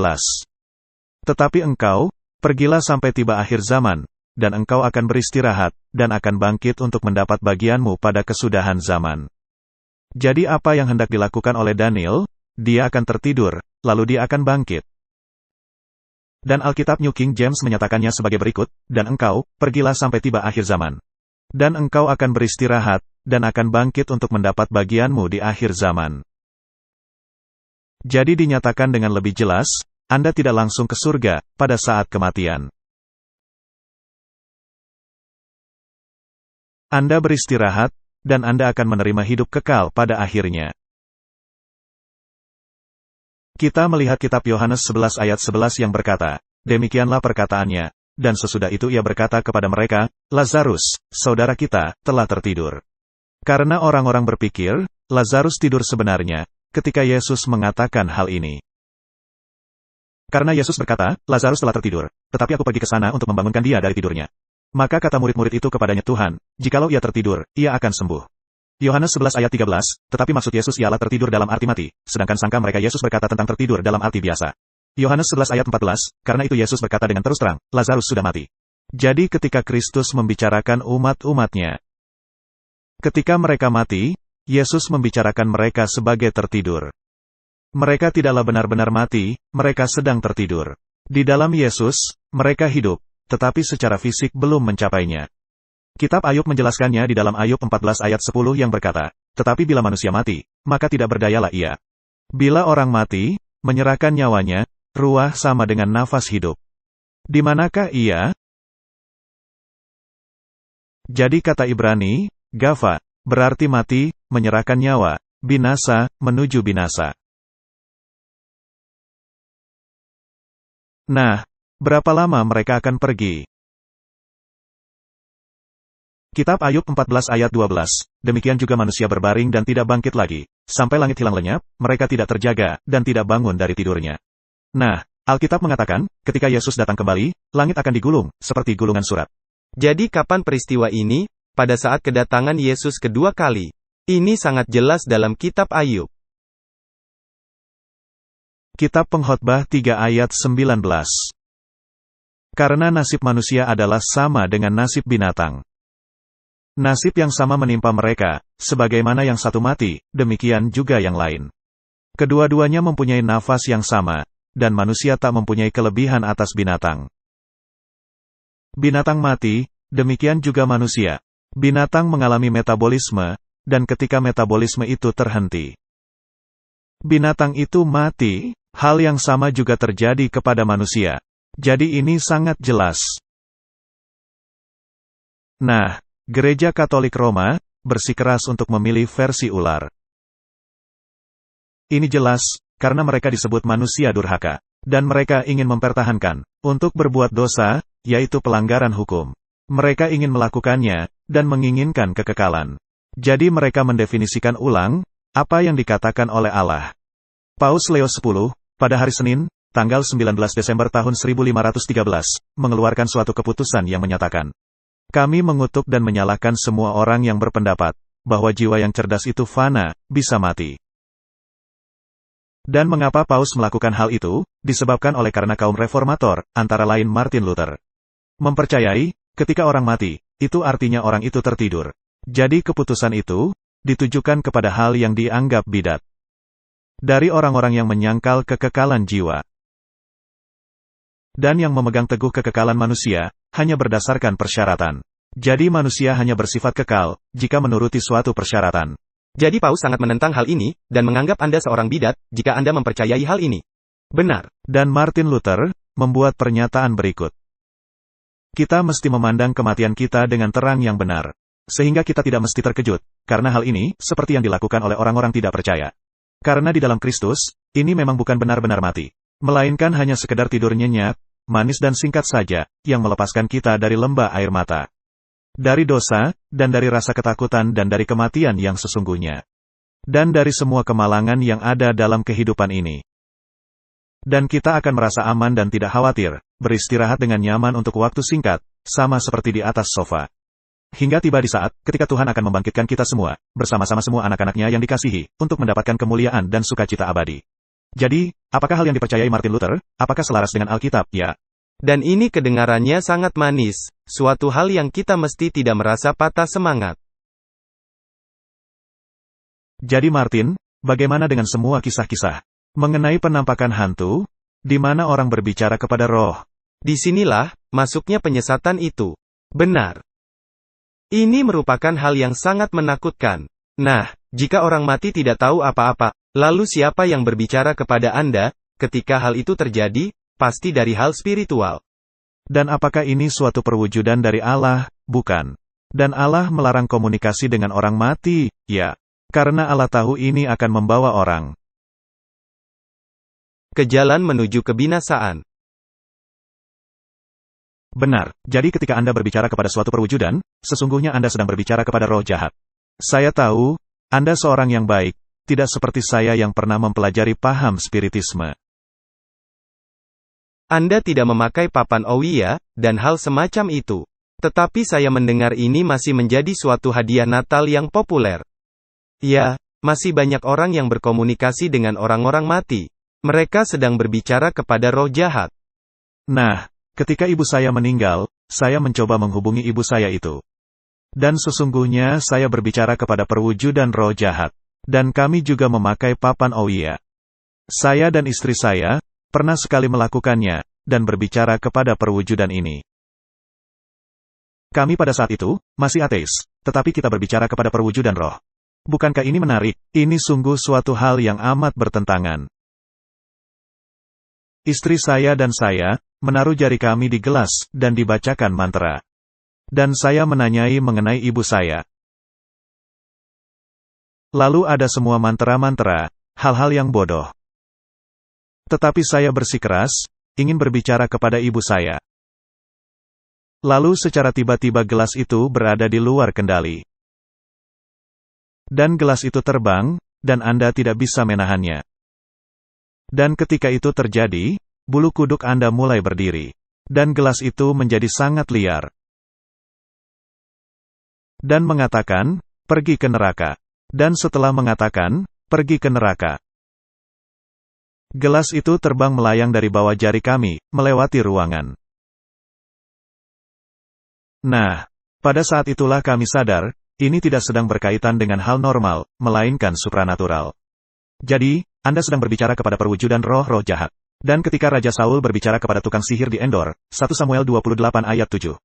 Tetapi engkau, pergilah sampai tiba akhir zaman, dan engkau akan beristirahat, dan akan bangkit untuk mendapat bagianmu pada kesudahan zaman. Jadi apa yang hendak dilakukan oleh Daniel? Dia akan tertidur, lalu dia akan bangkit. Dan Alkitab New King James menyatakannya sebagai berikut, dan engkau, pergilah sampai tiba akhir zaman. Dan engkau akan beristirahat, dan akan bangkit untuk mendapat bagianmu di akhir zaman. Jadi dinyatakan dengan lebih jelas, Anda tidak langsung ke surga, pada saat kematian. Anda beristirahat, dan Anda akan menerima hidup kekal pada akhirnya. Kita melihat kitab Yohanes 11 ayat 11 yang berkata, demikianlah perkataannya, dan sesudah itu ia berkata kepada mereka, Lazarus, saudara kita, telah tertidur. Karena orang-orang berpikir, Lazarus tidur sebenarnya, ketika Yesus mengatakan hal ini. Karena Yesus berkata, Lazarus telah tertidur, tetapi aku pergi ke sana untuk membangunkan dia dari tidurnya. Maka kata murid-murid itu kepadanya, Tuhan, jikalau ia tertidur, ia akan sembuh. Yohanes 11 ayat 13, tetapi maksud Yesus ialah tertidur dalam arti mati, sedangkan sangka mereka Yesus berkata tentang tertidur dalam arti biasa. Yohanes 11 ayat 14, karena itu Yesus berkata dengan terus terang, Lazarus sudah mati. Jadi ketika Kristus membicarakan umat-umatnya, ketika mereka mati, Yesus membicarakan mereka sebagai tertidur. Mereka tidaklah benar-benar mati, mereka sedang tertidur. Di dalam Yesus, mereka hidup, tetapi secara fisik belum mencapainya. Kitab Ayub menjelaskannya di dalam Ayub 14 ayat 10 yang berkata, tetapi bila manusia mati, maka tidak berdayalah ia. Bila orang mati, menyerahkan nyawanya, ruah sama dengan nafas hidup. Di manakah ia? Jadi kata Ibrani, Gava, berarti mati, menyerahkan nyawa, binasa, menuju binasa. Nah, berapa lama mereka akan pergi? Kitab Ayub 14 ayat 12, demikian juga manusia berbaring dan tidak bangkit lagi, sampai langit hilang lenyap, mereka tidak terjaga, dan tidak bangun dari tidurnya. Nah, Alkitab mengatakan, ketika Yesus datang kembali, langit akan digulung, seperti gulungan surat. Jadi kapan peristiwa ini? Pada saat kedatangan Yesus kedua kali. Ini sangat jelas dalam kitab Ayub. Kitab Pengkhotbah 3 ayat 19. Karena nasib manusia adalah sama dengan nasib binatang. Nasib yang sama menimpa mereka, sebagaimana yang satu mati, demikian juga yang lain. Kedua-duanya mempunyai nafas yang sama, dan manusia tak mempunyai kelebihan atas binatang. Binatang mati, demikian juga manusia. Binatang mengalami metabolisme, dan ketika metabolisme itu terhenti, binatang itu mati. Hal yang sama juga terjadi kepada manusia. Jadi ini sangat jelas. Nah, Gereja Katolik Roma bersikeras untuk memilih versi ular. Ini jelas, karena mereka disebut manusia durhaka, dan mereka ingin mempertahankan, untuk berbuat dosa, yaitu pelanggaran hukum. Mereka ingin melakukannya, dan menginginkan kekekalan. Jadi mereka mendefinisikan ulang, apa yang dikatakan oleh Allah. Paus Leo X, pada hari Senin, tanggal 19 Desember tahun 1513, mengeluarkan suatu keputusan yang menyatakan, kami mengutuk dan menyalahkan semua orang yang berpendapat, bahwa jiwa yang cerdas itu fana, bisa mati. Dan mengapa Paus melakukan hal itu? Disebabkan oleh karena kaum reformator, antara lain Martin Luther, mempercayai, ketika orang mati, itu artinya orang itu tertidur. Jadi keputusan itu, ditujukan kepada hal yang dianggap bidat. Dari orang-orang yang menyangkal kekekalan jiwa. Dan yang memegang teguh kekekalan manusia, hanya berdasarkan persyaratan. Jadi manusia hanya bersifat kekal, jika menuruti suatu persyaratan. Jadi Paus sangat menentang hal ini, dan menganggap Anda seorang bidat, jika Anda mempercayai hal ini. Benar. Dan Martin Luther, membuat pernyataan berikut. Kita mesti memandang kematian kita dengan terang yang benar. Sehingga kita tidak mesti terkejut, karena hal ini, seperti yang dilakukan oleh orang-orang tidak percaya. Karena di dalam Kristus, ini memang bukan benar-benar mati. Melainkan hanya sekedar tidur nyenyak, manis dan singkat saja, yang melepaskan kita dari lembah air mata. Dari dosa, dan dari rasa ketakutan dan dari kematian yang sesungguhnya. Dan dari semua kemalangan yang ada dalam kehidupan ini. Dan kita akan merasa aman dan tidak khawatir, beristirahat dengan nyaman untuk waktu singkat, sama seperti di atas sofa. Hingga tiba di saat, ketika Tuhan akan membangkitkan kita semua, bersama-sama semua anak-anaknya yang dikasihi, untuk mendapatkan kemuliaan dan sukacita abadi. Jadi, apakah hal yang dipercayai Martin Luther, apakah selaras dengan Alkitab? Ya. Dan ini kedengarannya sangat manis, suatu hal yang kita mesti tidak merasa patah semangat. Jadi Martin, bagaimana dengan semua kisah-kisah mengenai penampakan hantu, di mana orang berbicara kepada roh? Disinilah, masuknya penyesatan itu. Benar. Ini merupakan hal yang sangat menakutkan. Nah, jika orang mati tidak tahu apa-apa, lalu siapa yang berbicara kepada Anda, ketika hal itu terjadi? Pasti dari hal spiritual. Dan apakah ini suatu perwujudan dari Allah? Bukan. Dan Allah melarang komunikasi dengan orang mati, ya. Karena Allah tahu ini akan membawa orang ke jalan menuju kebinasaan. Benar, jadi ketika Anda berbicara kepada suatu perwujudan, sesungguhnya Anda sedang berbicara kepada roh jahat. Saya tahu, Anda seorang yang baik, tidak seperti saya yang pernah mempelajari paham spiritisme. Anda tidak memakai papan Ouija, dan hal semacam itu. Tetapi saya mendengar ini masih menjadi suatu hadiah Natal yang populer. Ya, masih banyak orang yang berkomunikasi dengan orang-orang mati. Mereka sedang berbicara kepada roh jahat. Nah, ketika ibu saya meninggal, saya mencoba menghubungi ibu saya itu. Dan sesungguhnya saya berbicara kepada perwujudan roh jahat. Dan kami juga memakai papan Ouija. Saya dan istri saya pernah sekali melakukannya, dan berbicara kepada perwujudan ini. Kami pada saat itu, masih ateis, tetapi kita berbicara kepada perwujudan roh. Bukankah ini menarik? Ini sungguh suatu hal yang amat bertentangan. Istri saya dan saya, menaruh jari kami di gelas, dan dibacakan mantra. Dan saya menanyai mengenai ibu saya. Lalu ada semua mantra-mantra, hal-hal yang bodoh. Tetapi saya bersikeras, ingin berbicara kepada ibu saya. Lalu secara tiba-tiba gelas itu berada di luar kendali. Dan gelas itu terbang, dan Anda tidak bisa menahannya. Dan ketika itu terjadi, bulu kuduk Anda mulai berdiri. Dan gelas itu menjadi sangat liar. Dan mengatakan, pergi ke neraka. Dan setelah mengatakan, pergi ke neraka, gelas itu terbang melayang dari bawah jari kami, melewati ruangan. Nah, pada saat itulah kami sadar, ini tidak sedang berkaitan dengan hal normal, melainkan supranatural. Jadi, Anda sedang berbicara kepada perwujudan roh-roh jahat. Dan ketika Raja Saul berbicara kepada tukang sihir di Endor, 1 Samuel 28 ayat 7.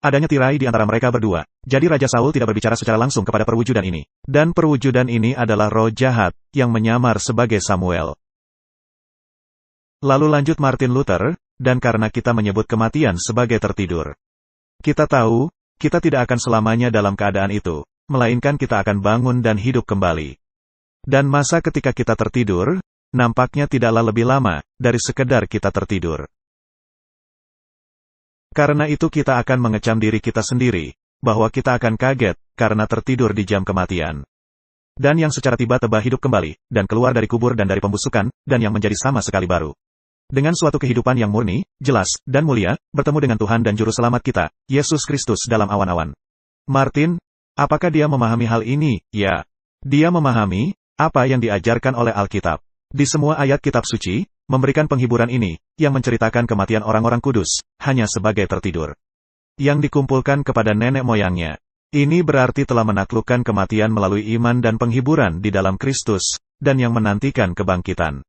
Adanya tirai di antara mereka berdua. Jadi Raja Saul tidak berbicara secara langsung kepada perwujudan ini. Dan perwujudan ini adalah roh jahat, yang menyamar sebagai Samuel. Lalu lanjut Martin Luther, dan karena kita menyebut kematian sebagai tertidur. Kita tahu, kita tidak akan selamanya dalam keadaan itu, melainkan kita akan bangun dan hidup kembali. Dan masa ketika kita tertidur, nampaknya tidaklah lebih lama, dari sekedar kita tertidur. Karena itu kita akan mengecam diri kita sendiri, bahwa kita akan kaget, karena tertidur di jam kematian. Dan yang secara tiba-tiba hidup kembali, dan keluar dari kubur dan dari pembusukan, dan yang menjadi sama sekali baru. Dengan suatu kehidupan yang murni, jelas, dan mulia, bertemu dengan Tuhan dan Juru Selamat kita, Yesus Kristus dalam awan-awan. Martin, apakah dia memahami hal ini? Ya. Dia memahami apa yang diajarkan oleh Alkitab. Di semua ayat kitab suci, memberikan penghiburan ini, yang menceritakan kematian orang-orang kudus, hanya sebagai tertidur. Yang dikumpulkan kepada nenek moyangnya. Ini berarti telah menaklukkan kematian melalui iman dan penghiburan di dalam Kristus, dan yang menantikan kebangkitan.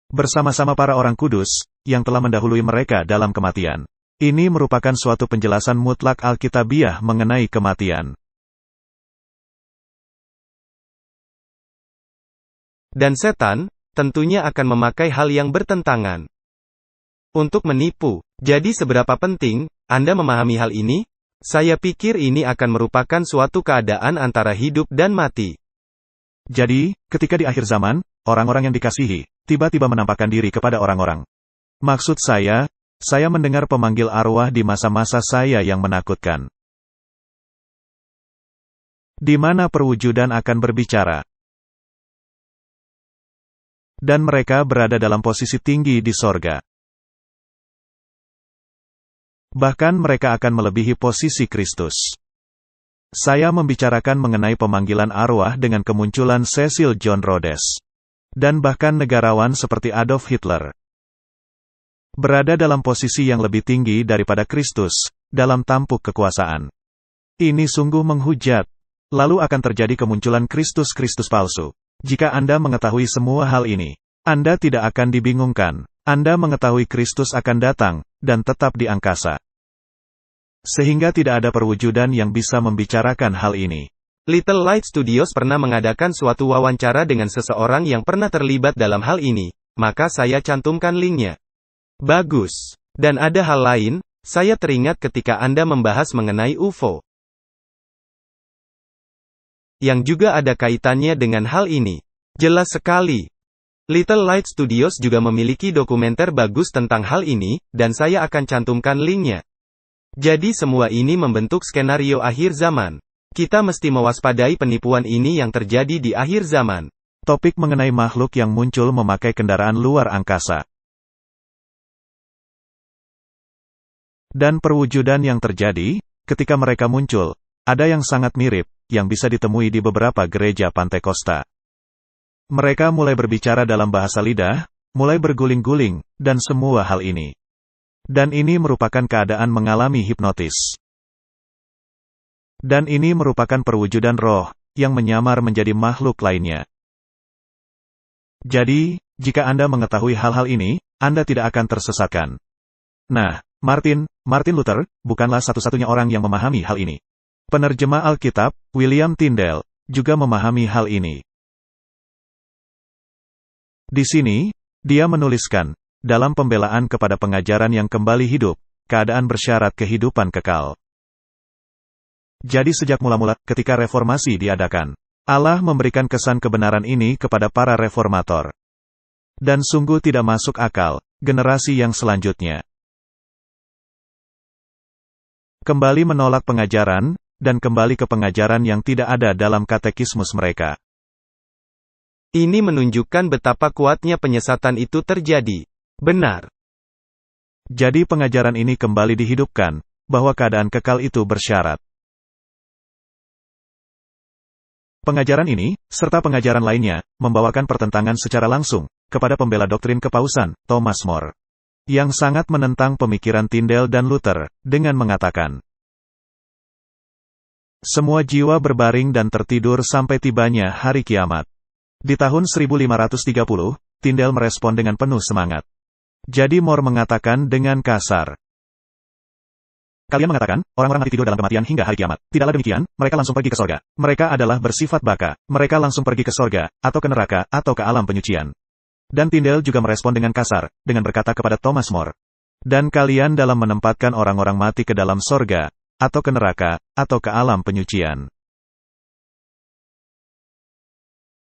Bersama-sama para orang kudus, yang telah mendahului mereka dalam kematian. Ini merupakan suatu penjelasan mutlak Alkitabiah mengenai kematian. Dan setan, tentunya akan memakai hal yang bertentangan. untuk menipu. Jadi seberapa penting Anda memahami hal ini? Saya pikir ini akan merupakan suatu keadaan antara hidup dan mati. Jadi, ketika di akhir zaman, orang-orang yang dikasihi, tiba-tiba menampakkan diri kepada orang-orang. Maksud saya mendengar pemanggil arwah di masa-masa saya yang menakutkan. Di mana perwujudan akan berbicara. Dan mereka berada dalam posisi tinggi di sorga. Bahkan mereka akan melebihi posisi Kristus. Saya membicarakan mengenai pemanggilan arwah dengan kemunculan Cecil John Rhodes. Dan bahkan negarawan seperti Adolf Hitler. Berada dalam posisi yang lebih tinggi daripada Kristus, dalam tampuk kekuasaan. Ini sungguh menghujat. Lalu akan terjadi kemunculan Kristus-Kristus palsu. Jika Anda mengetahui semua hal ini, Anda tidak akan dibingungkan. Anda mengetahui Kristus akan datang, dan tetap di angkasa. Sehingga tidak ada perwujudan yang bisa membicarakan hal ini. Little Light Studios pernah mengadakan suatu wawancara dengan seseorang yang pernah terlibat dalam hal ini, maka saya cantumkan linknya. Bagus. Dan ada hal lain, saya teringat ketika Anda membahas mengenai UFO. Yang juga ada kaitannya dengan hal ini. Jelas sekali. Little Light Studios juga memiliki dokumenter bagus tentang hal ini, dan saya akan cantumkan linknya. Jadi semua ini membentuk skenario akhir zaman. Kita mesti mewaspadai penipuan ini yang terjadi di akhir zaman. Topik mengenai makhluk yang muncul memakai kendaraan luar angkasa. Dan perwujudan yang terjadi, ketika mereka muncul, ada yang sangat mirip, yang bisa ditemui di beberapa gereja Pantekosta. Mereka mulai berbicara dalam bahasa lidah, mulai berguling-guling, dan semua hal ini. Dan ini merupakan keadaan mengalami hipnotis. Dan ini merupakan perwujudan roh, yang menyamar menjadi makhluk lainnya. Jadi, jika Anda mengetahui hal-hal ini, Anda tidak akan tersesatkan. Nah, Martin Luther, bukanlah satu-satunya orang yang memahami hal ini. Penerjemah Alkitab, William Tyndale, juga memahami hal ini. Di sini, dia menuliskan, dalam pembelaan kepada pengajaran yang kembali hidup, keadaan bersyarat kehidupan kekal. Jadi sejak mula-mula, ketika reformasi diadakan, Allah memberikan kesan kebenaran ini kepada para reformator. Dan sungguh tidak masuk akal, generasi yang selanjutnya kembali menolak pengajaran, dan kembali ke pengajaran yang tidak ada dalam katekismus mereka. Ini menunjukkan betapa kuatnya penyesatan itu terjadi. Benar. Jadi pengajaran ini kembali dihidupkan, bahwa keadaan kekal itu bersyarat. Pengajaran ini, serta pengajaran lainnya, membawakan pertentangan secara langsung, kepada pembela doktrin kepausan, Thomas More. Yang sangat menentang pemikiran Tyndale dan Luther, dengan mengatakan, semua jiwa berbaring dan tertidur sampai tibanya hari kiamat. Di tahun 1530, Tyndale merespon dengan penuh semangat. Jadi More mengatakan dengan kasar. Kalian mengatakan, orang-orang mati tidur dalam kematian hingga hari kiamat. Tidaklah demikian, mereka langsung pergi ke sorga. Mereka adalah bersifat baka. Mereka langsung pergi ke sorga, atau ke neraka, atau ke alam penyucian. Dan Tyndale juga merespon dengan kasar, dengan berkata kepada Thomas More. Dan kalian dalam menempatkan orang-orang mati ke dalam sorga, atau ke neraka, atau ke alam penyucian.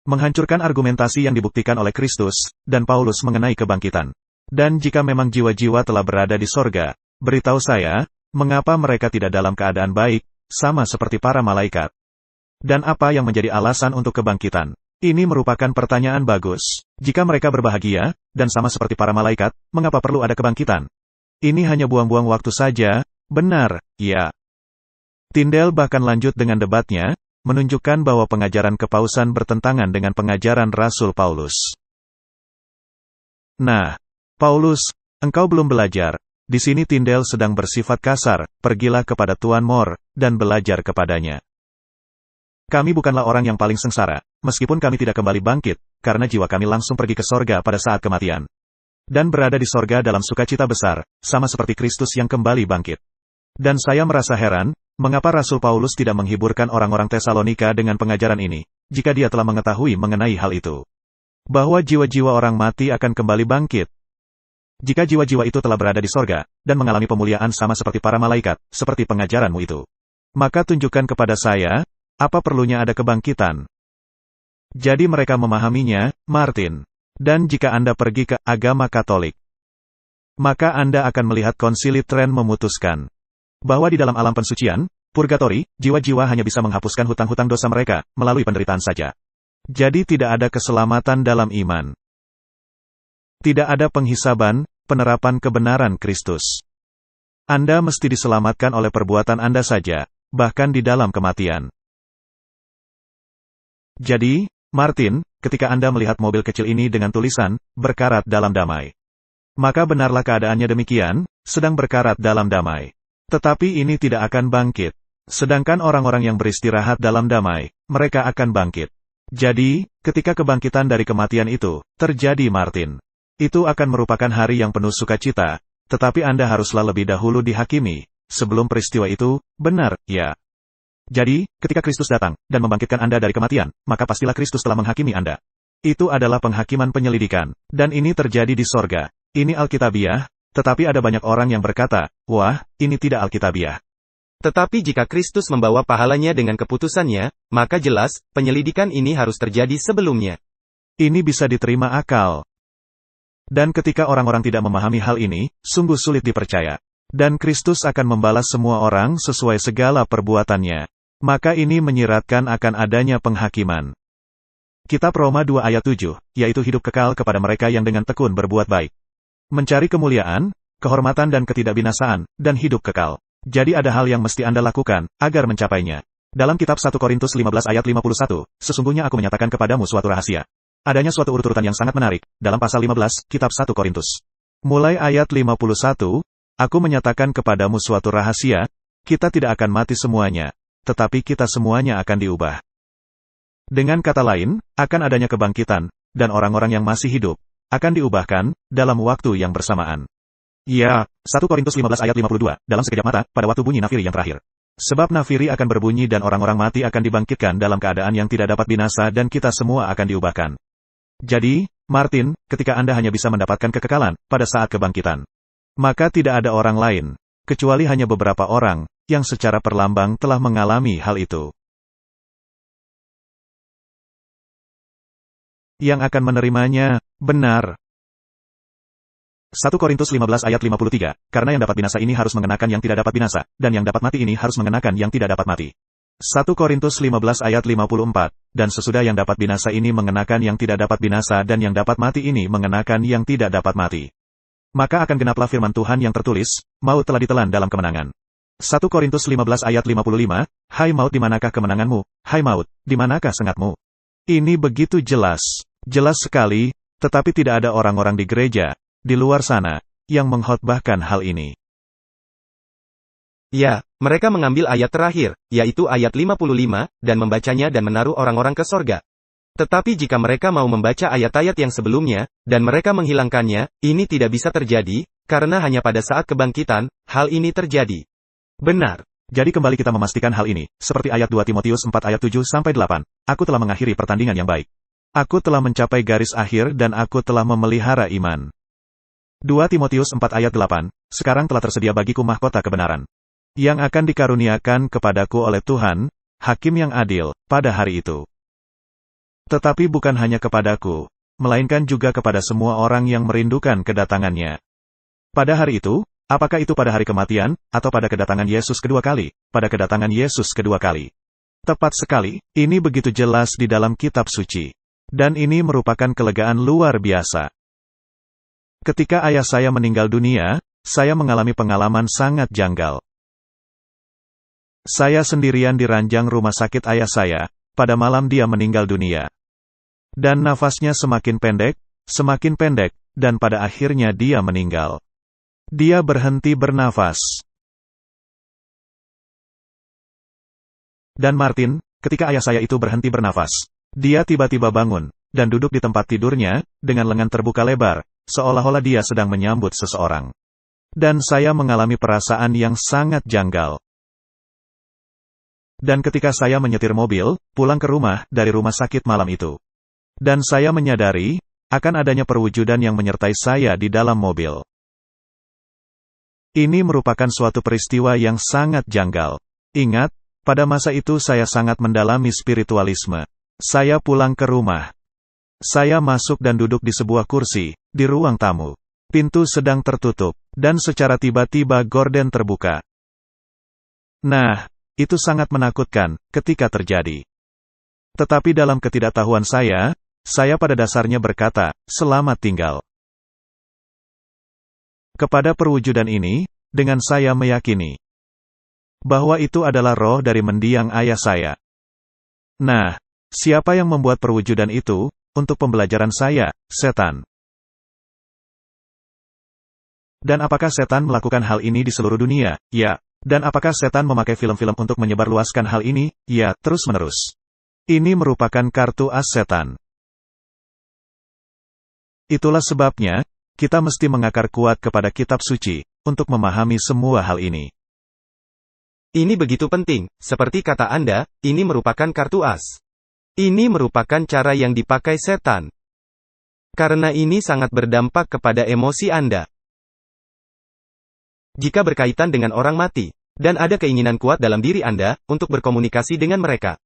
Menghancurkan argumentasi yang dibuktikan oleh Kristus, dan Paulus mengenai kebangkitan. Dan jika memang jiwa-jiwa telah berada di sorga, beritahu saya, mengapa mereka tidak dalam keadaan baik, sama seperti para malaikat? Dan apa yang menjadi alasan untuk kebangkitan? Ini merupakan pertanyaan bagus. Jika mereka berbahagia, dan sama seperti para malaikat, mengapa perlu ada kebangkitan? Ini hanya buang-buang waktu saja, benar, ya. Tyndale bahkan lanjut dengan debatnya, menunjukkan bahwa pengajaran kepausan bertentangan dengan pengajaran Rasul Paulus. Nah, Paulus, engkau belum belajar. Di sini Tyndale sedang bersifat kasar, pergilah kepada Tuan More, dan belajar kepadanya. Kami bukanlah orang yang paling sengsara, meskipun kami tidak kembali bangkit, karena jiwa kami langsung pergi ke sorga pada saat kematian. Dan berada di sorga dalam sukacita besar, sama seperti Kristus yang kembali bangkit. Dan saya merasa heran, mengapa Rasul Paulus tidak menghiburkan orang-orang Tesalonika dengan pengajaran ini, jika dia telah mengetahui mengenai hal itu. Bahwa jiwa-jiwa orang mati akan kembali bangkit. Jika jiwa-jiwa itu telah berada di sorga, dan mengalami pemuliaan sama seperti para malaikat, seperti pengajaranmu itu, maka tunjukkan kepada saya, apa perlunya ada kebangkitan. Jadi mereka memahaminya, Martin. Dan jika Anda pergi ke agama Katolik, maka Anda akan melihat Konsili Tren memutuskan bahwa di dalam alam pensucian, purgatori, jiwa-jiwa hanya bisa menghapuskan hutang-hutang dosa mereka, melalui penderitaan saja. Jadi tidak ada keselamatan dalam iman. Tidak ada penghisaban, penerapan kebenaran Kristus. Anda mesti diselamatkan oleh perbuatan Anda saja, bahkan di dalam kematian. Jadi, Martin, ketika Anda melihat mobil kecil ini dengan tulisan, berkarat dalam damai. Maka benarlah keadaannya demikian, sedang berkarat dalam damai. Tetapi ini tidak akan bangkit. Sedangkan orang-orang yang beristirahat dalam damai, mereka akan bangkit. Jadi, ketika kebangkitan dari kematian itu terjadi Martin, itu akan merupakan hari yang penuh sukacita, tetapi Anda haruslah lebih dahulu dihakimi, sebelum peristiwa itu, benar, ya. Jadi, ketika Kristus datang, dan membangkitkan Anda dari kematian, maka pastilah Kristus telah menghakimi Anda. Itu adalah penghakiman penyelidikan, dan ini terjadi di sorga. Ini Alkitabiah, tetapi ada banyak orang yang berkata, wah, ini tidak Alkitabiah. Tetapi jika Kristus membawa pahalanya dengan keputusannya, maka jelas, penyelidikan ini harus terjadi sebelumnya. Ini bisa diterima akal. Dan ketika orang-orang tidak memahami hal ini, sungguh sulit dipercaya. Dan Kristus akan membalas semua orang sesuai segala perbuatannya. Maka ini menyiratkan akan adanya penghakiman. Kitab Roma 2 ayat 7, yaitu hidup kekal kepada mereka yang dengan tekun berbuat baik. Mencari kemuliaan, kehormatan dan ketidakbinasaan, dan hidup kekal. Jadi ada hal yang mesti Anda lakukan, agar mencapainya. Dalam kitab 1 Korintus 15 ayat 51, sesungguhnya aku menyatakan kepadamu suatu rahasia. Adanya suatu urut-urutan yang sangat menarik, dalam pasal 15, kitab 1 Korintus. Mulai ayat 51, aku menyatakan kepadamu suatu rahasia, kita tidak akan mati semuanya, tetapi kita semuanya akan diubah. Dengan kata lain, akan adanya kebangkitan, dan orang-orang yang masih hidup, akan diubahkan, dalam waktu yang bersamaan. Ya, 1 Korintus 15 ayat 52, dalam sekejap mata, pada waktu bunyi nafiri yang terakhir. Sebab nafiri akan berbunyi dan orang-orang mati akan dibangkitkan dalam keadaan yang tidak dapat binasa dan kita semua akan diubahkan. Jadi, Martin, ketika Anda hanya bisa mendapatkan kekekalan, pada saat kebangkitan, maka tidak ada orang lain, kecuali hanya beberapa orang, yang secara perlambang telah mengalami hal itu. Yang akan menerimanya, benar. 1 Korintus 15 ayat 53, karena yang dapat binasa ini harus mengenakan yang tidak dapat binasa, dan yang dapat mati ini harus mengenakan yang tidak dapat mati. 1 Korintus 15 ayat 54, dan sesudah yang dapat binasa ini mengenakan yang tidak dapat binasa dan yang dapat mati ini mengenakan yang tidak dapat mati. Maka akan genaplah firman Tuhan yang tertulis, maut telah ditelan dalam kemenangan. 1 Korintus 15 ayat 55, hai maut di manakah kemenanganmu, hai maut, di manakah sengatmu? Ini begitu jelas, jelas sekali, tetapi tidak ada orang-orang di gereja, di luar sana, yang mengkhotbahkan hal ini. Ya, mereka mengambil ayat terakhir, yaitu ayat 55, dan membacanya dan menaruh orang-orang ke sorga. Tetapi jika mereka mau membaca ayat-ayat yang sebelumnya, dan mereka menghilangkannya, ini tidak bisa terjadi, karena hanya pada saat kebangkitan, hal ini terjadi. Benar. Jadi kembali kita memastikan hal ini, seperti ayat 2 Timotius 4 ayat 7-8, aku telah mengakhiri pertandingan yang baik. Aku telah mencapai garis akhir dan aku telah memelihara iman. 2 Timotius 4 ayat 8, sekarang telah tersedia bagiku mahkota kebenaran, yang akan dikaruniakan kepadaku oleh Tuhan, Hakim yang adil, pada hari itu. Tetapi bukan hanya kepadaku, melainkan juga kepada semua orang yang merindukan kedatangannya. Pada hari itu, apakah itu pada hari kematian, atau pada kedatangan Yesus kedua kali? Pada kedatangan Yesus kedua kali. Tepat sekali, ini begitu jelas di dalam kitab suci. Dan ini merupakan kelegaan luar biasa. Ketika ayah saya meninggal dunia, saya mengalami pengalaman sangat janggal. Saya sendirian di ranjang rumah sakit ayah saya, pada malam dia meninggal dunia. Dan nafasnya semakin pendek, dan pada akhirnya dia meninggal. Dia berhenti bernafas. Dan Martin, ketika ayah saya itu berhenti bernafas, dia tiba-tiba bangun, dan duduk di tempat tidurnya, dengan lengan terbuka lebar, seolah-olah dia sedang menyambut seseorang. Dan saya mengalami perasaan yang sangat janggal. Dan ketika saya menyetir mobil, pulang ke rumah, dari rumah sakit malam itu. Dan saya menyadari, akan adanya perwujudan yang menyertai saya di dalam mobil. Ini merupakan suatu peristiwa yang sangat janggal. Ingat, pada masa itu saya sangat mendalami spiritualisme. Saya pulang ke rumah. Saya masuk dan duduk di sebuah kursi, di ruang tamu. Pintu sedang tertutup, dan secara tiba-tiba gorden terbuka. Nah, itu sangat menakutkan, ketika terjadi. Tetapi dalam ketidaktahuan saya pada dasarnya berkata, "Selamat tinggal." Kepada perwujudan ini, dengan saya meyakini bahwa itu adalah roh dari mendiang ayah saya. Nah, siapa yang membuat perwujudan itu? Untuk pembelajaran saya, setan. Dan apakah setan melakukan hal ini di seluruh dunia? Ya. Dan apakah setan memakai film-film untuk menyebarluaskan hal ini? Ya, terus-menerus. Ini merupakan kartu as setan. Itulah sebabnya, kita mesti mengakar kuat kepada kitab suci, untuk memahami semua hal ini. Ini begitu penting, seperti kata Anda, ini merupakan kartu as. Ini merupakan cara yang dipakai setan. Karena ini sangat berdampak kepada emosi Anda. Jika berkaitan dengan orang mati, dan ada keinginan kuat dalam diri Anda, untuk berkomunikasi dengan mereka.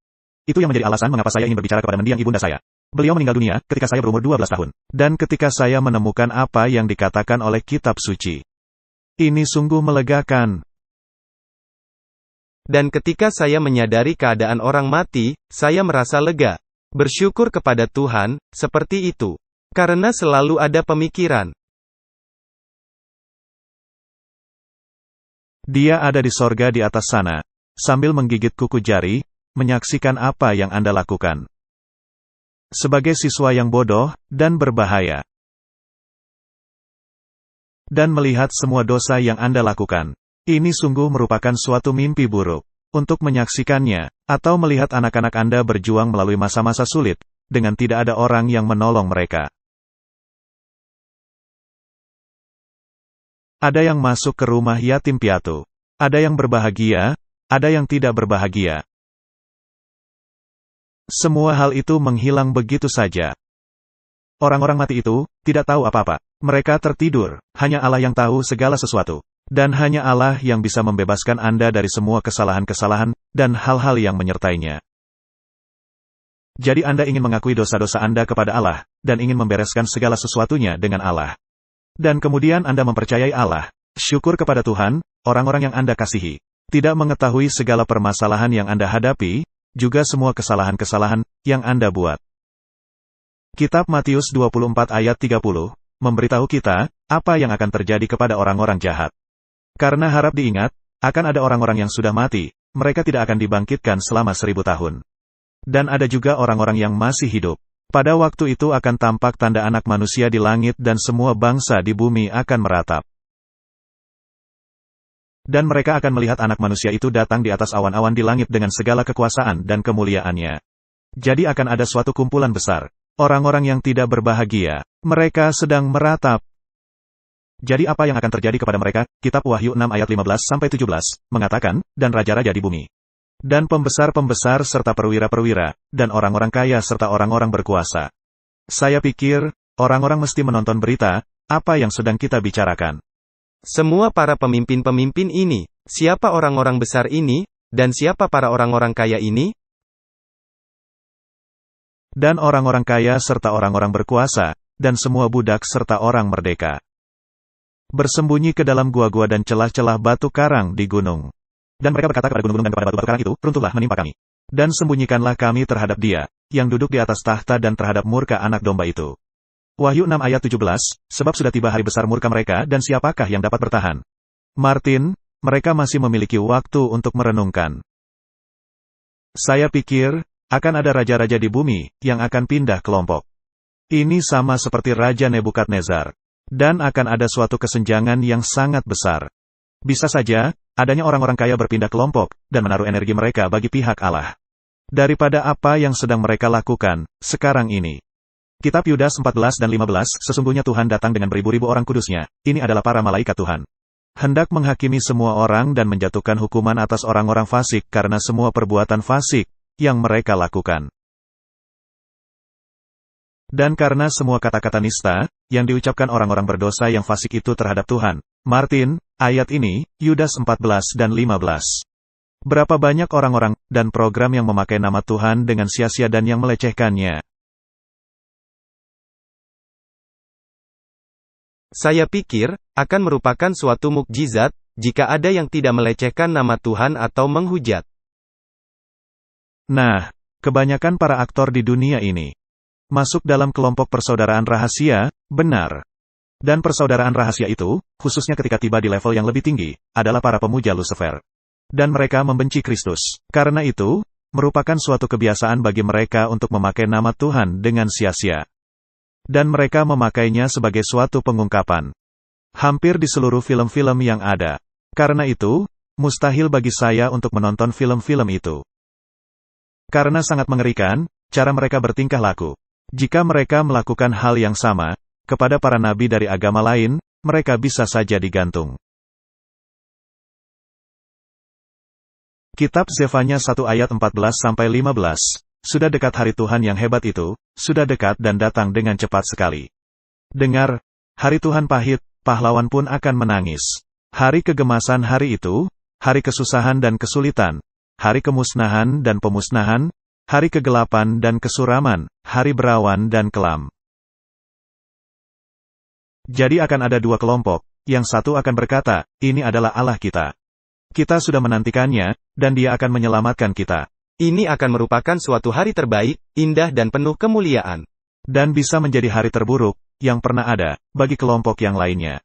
Itu yang menjadi alasan mengapa saya ingin berbicara kepada mendiang ibunda saya. Beliau meninggal dunia ketika saya berumur 12 tahun. Dan ketika saya menemukan apa yang dikatakan oleh kitab suci. Ini sungguh melegakan. Dan ketika saya menyadari keadaan orang mati, saya merasa lega. Bersyukur kepada Tuhan, seperti itu. Karena selalu ada pemikiran. Dia ada di sorga di atas sana, sambil menggigit kuku jari, menyaksikan apa yang Anda lakukan. Sebagai siswa yang bodoh, dan berbahaya. Dan melihat semua dosa yang Anda lakukan. Ini sungguh merupakan suatu mimpi buruk. Untuk menyaksikannya, atau melihat anak-anak Anda berjuang melalui masa-masa sulit, dengan tidak ada orang yang menolong mereka. Ada yang masuk ke rumah yatim piatu. Ada yang berbahagia, ada yang tidak berbahagia. Semua hal itu menghilang begitu saja. Orang-orang mati itu tidak tahu apa-apa. Mereka tertidur, hanya Allah yang tahu segala sesuatu. Dan hanya Allah yang bisa membebaskan Anda dari semua kesalahan-kesalahan, dan hal-hal yang menyertainya. Jadi Anda ingin mengakui dosa-dosa Anda kepada Allah, dan ingin membereskan segala sesuatunya dengan Allah. Dan kemudian Anda mempercayai Allah. Syukur kepada Tuhan, orang-orang yang Anda kasihi. Tidak mengetahui segala permasalahan yang Anda hadapi, juga semua kesalahan-kesalahan yang Anda buat. Kitab Matius 24 ayat 30, memberitahu kita, apa yang akan terjadi kepada orang-orang jahat. Karena harap diingat, akan ada orang-orang yang sudah mati, mereka tidak akan dibangkitkan selama 1000 tahun. Dan ada juga orang-orang yang masih hidup. Pada waktu itu akan tampak tanda anak manusia di langit dan semua bangsa di bumi akan meratap. Dan mereka akan melihat anak manusia itu datang di atas awan-awan di langit dengan segala kekuasaan dan kemuliaannya. Jadi akan ada suatu kumpulan besar. Orang-orang yang tidak berbahagia. Mereka sedang meratap. Jadi apa yang akan terjadi kepada mereka? Kitab Wahyu 6 ayat 15-17, mengatakan, dan raja-raja di bumi. Dan pembesar-pembesar serta perwira-perwira, dan orang-orang kaya serta orang-orang berkuasa. Saya pikir, orang-orang mesti menonton berita, apa yang sedang kita bicarakan. Semua para pemimpin-pemimpin ini, siapa orang-orang besar ini, dan siapa para orang-orang kaya ini? Dan orang-orang kaya serta orang-orang berkuasa, dan semua budak serta orang merdeka. Bersembunyi ke dalam gua-gua dan celah-celah batu karang di gunung. Dan mereka berkata kepada gunung-gunung dan kepada batu-batu karang itu, runtuhlah menimpa kami. Dan sembunyikanlah kami terhadap dia, yang duduk di atas tahta dan terhadap murka anak domba itu. Wahyu 6 ayat 17, sebab sudah tiba hari besar murka mereka dan siapakah yang dapat bertahan? Martin, mereka masih memiliki waktu untuk merenungkan. Saya pikir, akan ada raja-raja di bumi, yang akan pindah kelompok. Ini sama seperti Raja Nebukadnezar. Dan akan ada suatu kesenjangan yang sangat besar. Bisa saja, adanya orang-orang kaya berpindah kelompok, dan menaruh energi mereka bagi pihak Allah. Daripada apa yang sedang mereka lakukan, sekarang ini. Kitab Yudas 14 dan 15, sesungguhnya Tuhan datang dengan beribu-ribu orang kudusnya, ini adalah para malaikat Tuhan. Hendak menghakimi semua orang dan menjatuhkan hukuman atas orang-orang fasik karena semua perbuatan fasik yang mereka lakukan. Dan karena semua kata-kata nista, yang diucapkan orang-orang berdosa yang fasik itu terhadap Tuhan. Martin, ayat ini, Yudas 14 dan 15. Berapa banyak orang-orang, dan program yang memakai nama Tuhan dengan sia-sia dan yang melecehkannya. Saya pikir, akan merupakan suatu mukjizat, jika ada yang tidak melecehkan nama Tuhan atau menghujat. Nah, kebanyakan para aktor di dunia ini masuk dalam kelompok persaudaraan rahasia, benar. Dan persaudaraan rahasia itu, khususnya ketika tiba di level yang lebih tinggi, adalah para pemuja Lucifer. Dan mereka membenci Kristus. Karena itu, merupakan suatu kebiasaan bagi mereka untuk memakai nama Tuhan dengan sia-sia. Dan mereka memakainya sebagai suatu pengungkapan. Hampir di seluruh film-film yang ada. Karena itu, mustahil bagi saya untuk menonton film-film itu. Karena sangat mengerikan, cara mereka bertingkah laku. Jika mereka melakukan hal yang sama, kepada para nabi dari agama lain, mereka bisa saja digantung. Kitab Zefanya 1 ayat 14-15. Sudah dekat hari Tuhan yang hebat itu, sudah dekat dan datang dengan cepat sekali. Dengar, hari Tuhan pahit, pahlawan pun akan menangis. Hari kegemasan hari itu, hari kesusahan dan kesulitan, hari kemusnahan dan pemusnahan, hari kegelapan dan kesuraman, hari berawan dan kelam. Jadi akan ada dua kelompok, yang satu akan berkata, ini adalah Allah kita. Kita sudah menantikannya, dan Dia akan menyelamatkan kita. Ini akan merupakan suatu hari terbaik, indah dan penuh kemuliaan. Dan bisa menjadi hari terburuk, yang pernah ada, bagi kelompok yang lainnya.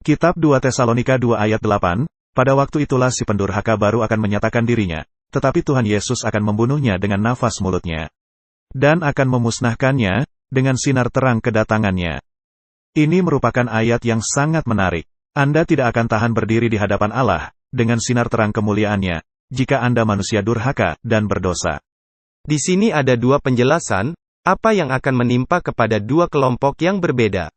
Kitab 2 Tesalonika 2 ayat 8, pada waktu itulah si pendurhaka baru akan menyatakan dirinya, tetapi Tuhan Yesus akan membunuhnya dengan nafas mulutnya. Dan akan memusnahkannya, dengan sinar terang kedatangannya. Ini merupakan ayat yang sangat menarik. Anda tidak akan tahan berdiri di hadapan Allah, dengan sinar terang kemuliaannya, jika Anda manusia durhaka dan berdosa. Di sini ada dua penjelasan, apa yang akan menimpa kepada dua kelompok yang berbeda.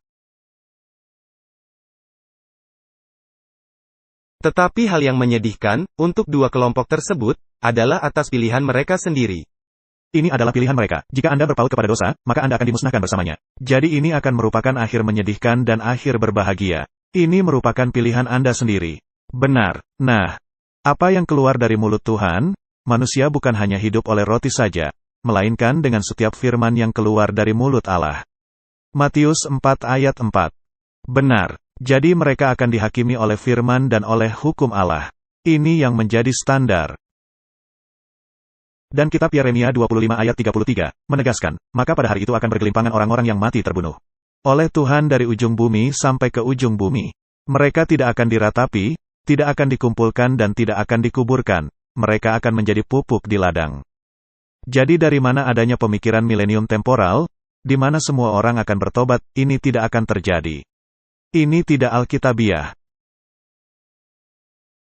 Tetapi hal yang menyedihkan, untuk dua kelompok tersebut, adalah atas pilihan mereka sendiri. Ini adalah pilihan mereka. Jika Anda berpaut kepada dosa, maka Anda akan dimusnahkan bersamanya. Jadi ini akan merupakan akhir menyedihkan dan akhir berbahagia. Ini merupakan pilihan Anda sendiri. Benar. Nah, apa yang keluar dari mulut Tuhan, manusia bukan hanya hidup oleh roti saja, melainkan dengan setiap firman yang keluar dari mulut Allah. Matius 4 ayat 4. Benar. Jadi mereka akan dihakimi oleh firman dan oleh hukum Allah. Ini yang menjadi standar. Dan kitab Yeremia 25 ayat 33, menegaskan, maka pada hari itu akan bergelimpangan orang-orang yang mati terbunuh oleh Tuhan dari ujung bumi sampai ke ujung bumi. Mereka tidak akan diratapi, tidak akan dikumpulkan dan tidak akan dikuburkan. Mereka akan menjadi pupuk di ladang. Jadi dari mana adanya pemikiran milenium temporal, di mana semua orang akan bertobat, ini tidak akan terjadi. Ini tidak alkitabiah.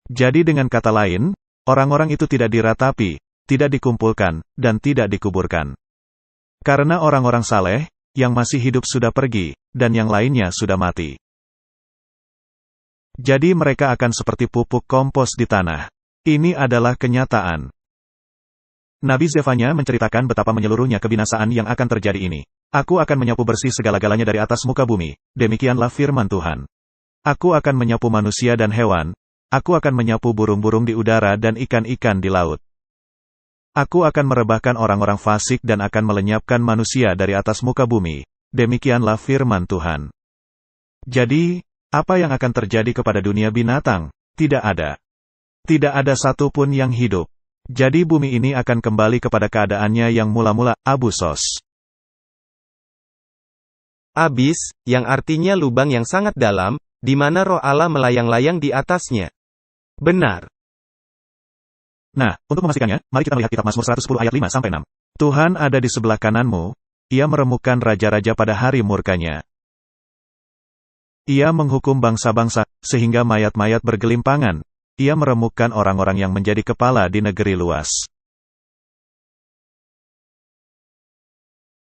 Jadi dengan kata lain, orang-orang itu tidak diratapi, tidak dikumpulkan, dan tidak dikuburkan. Karena orang-orang saleh, yang masih hidup sudah pergi, dan yang lainnya sudah mati. Jadi mereka akan seperti pupuk kompos di tanah. Ini adalah kenyataan. Nabi Zefanya menceritakan betapa menyeluruhnya kebinasaan yang akan terjadi ini. Aku akan menyapu bersih segala-galanya dari atas muka bumi, demikianlah firman Tuhan. Aku akan menyapu manusia dan hewan, aku akan menyapu burung-burung di udara dan ikan-ikan di laut. Aku akan merebahkan orang-orang fasik dan akan melenyapkan manusia dari atas muka bumi, demikianlah firman Tuhan. Jadi, apa yang akan terjadi kepada dunia binatang? Tidak ada. Tidak ada satupun yang hidup. Jadi bumi ini akan kembali kepada keadaannya yang mula-mula, abusos. Abis, yang artinya lubang yang sangat dalam, di mana roh Allah melayang-layang di atasnya. Benar. Nah, untuk memastikannya, mari kita melihat kitab Mazmur 110 ayat 5-6. Tuhan ada di sebelah kananmu, Ia meremukkan raja-raja pada hari murkanya. Ia menghukum bangsa-bangsa, sehingga mayat-mayat bergelimpangan. Ia meremukkan orang-orang yang menjadi kepala di negeri luas.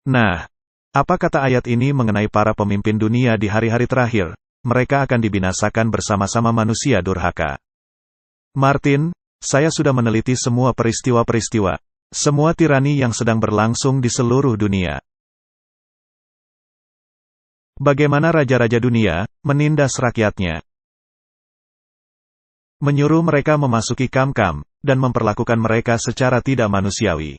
Nah, apa kata ayat ini mengenai para pemimpin dunia di hari-hari terakhir? Mereka akan dibinasakan bersama-sama manusia durhaka. Martin, saya sudah meneliti semua peristiwa-peristiwa, semua tirani yang sedang berlangsung di seluruh dunia. Bagaimana raja-raja dunia menindas rakyatnya, menyuruh mereka memasuki kam-kam, dan memperlakukan mereka secara tidak manusiawi.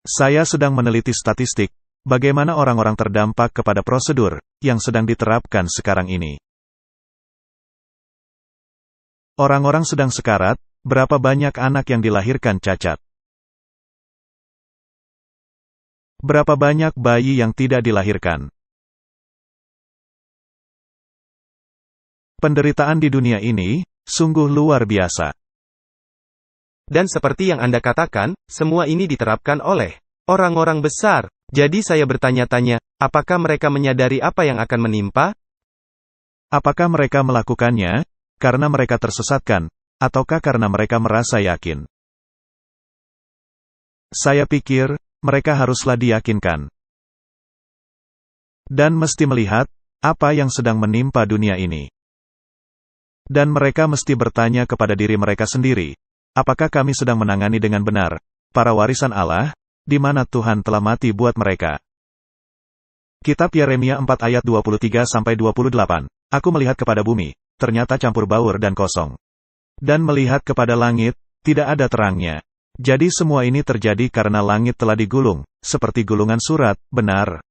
Saya sedang meneliti statistik, bagaimana orang-orang terdampak kepada prosedur yang sedang diterapkan sekarang ini. Orang-orang sedang sekarat, berapa banyak anak yang dilahirkan cacat? Berapa banyak bayi yang tidak dilahirkan? Penderitaan di dunia ini sungguh luar biasa. Dan seperti yang Anda katakan, semua ini diterapkan oleh orang-orang besar. Jadi saya bertanya-tanya, apakah mereka menyadari apa yang akan menimpa? Apakah mereka melakukannya karena mereka tersesatkan, ataukah karena mereka merasa yakin? Saya pikir, mereka haruslah diyakinkan. Dan mesti melihat apa yang sedang menimpa dunia ini. Dan mereka mesti bertanya kepada diri mereka sendiri, apakah kami sedang menangani dengan benar para warisan Allah, di mana Tuhan telah mati buat mereka? Kitab Yeremia 4 ayat 23-28. Aku melihat kepada bumi, ternyata campur baur dan kosong. Dan melihat kepada langit, tidak ada terangnya. Jadi semua ini terjadi karena langit telah digulung, seperti gulungan surat, benar.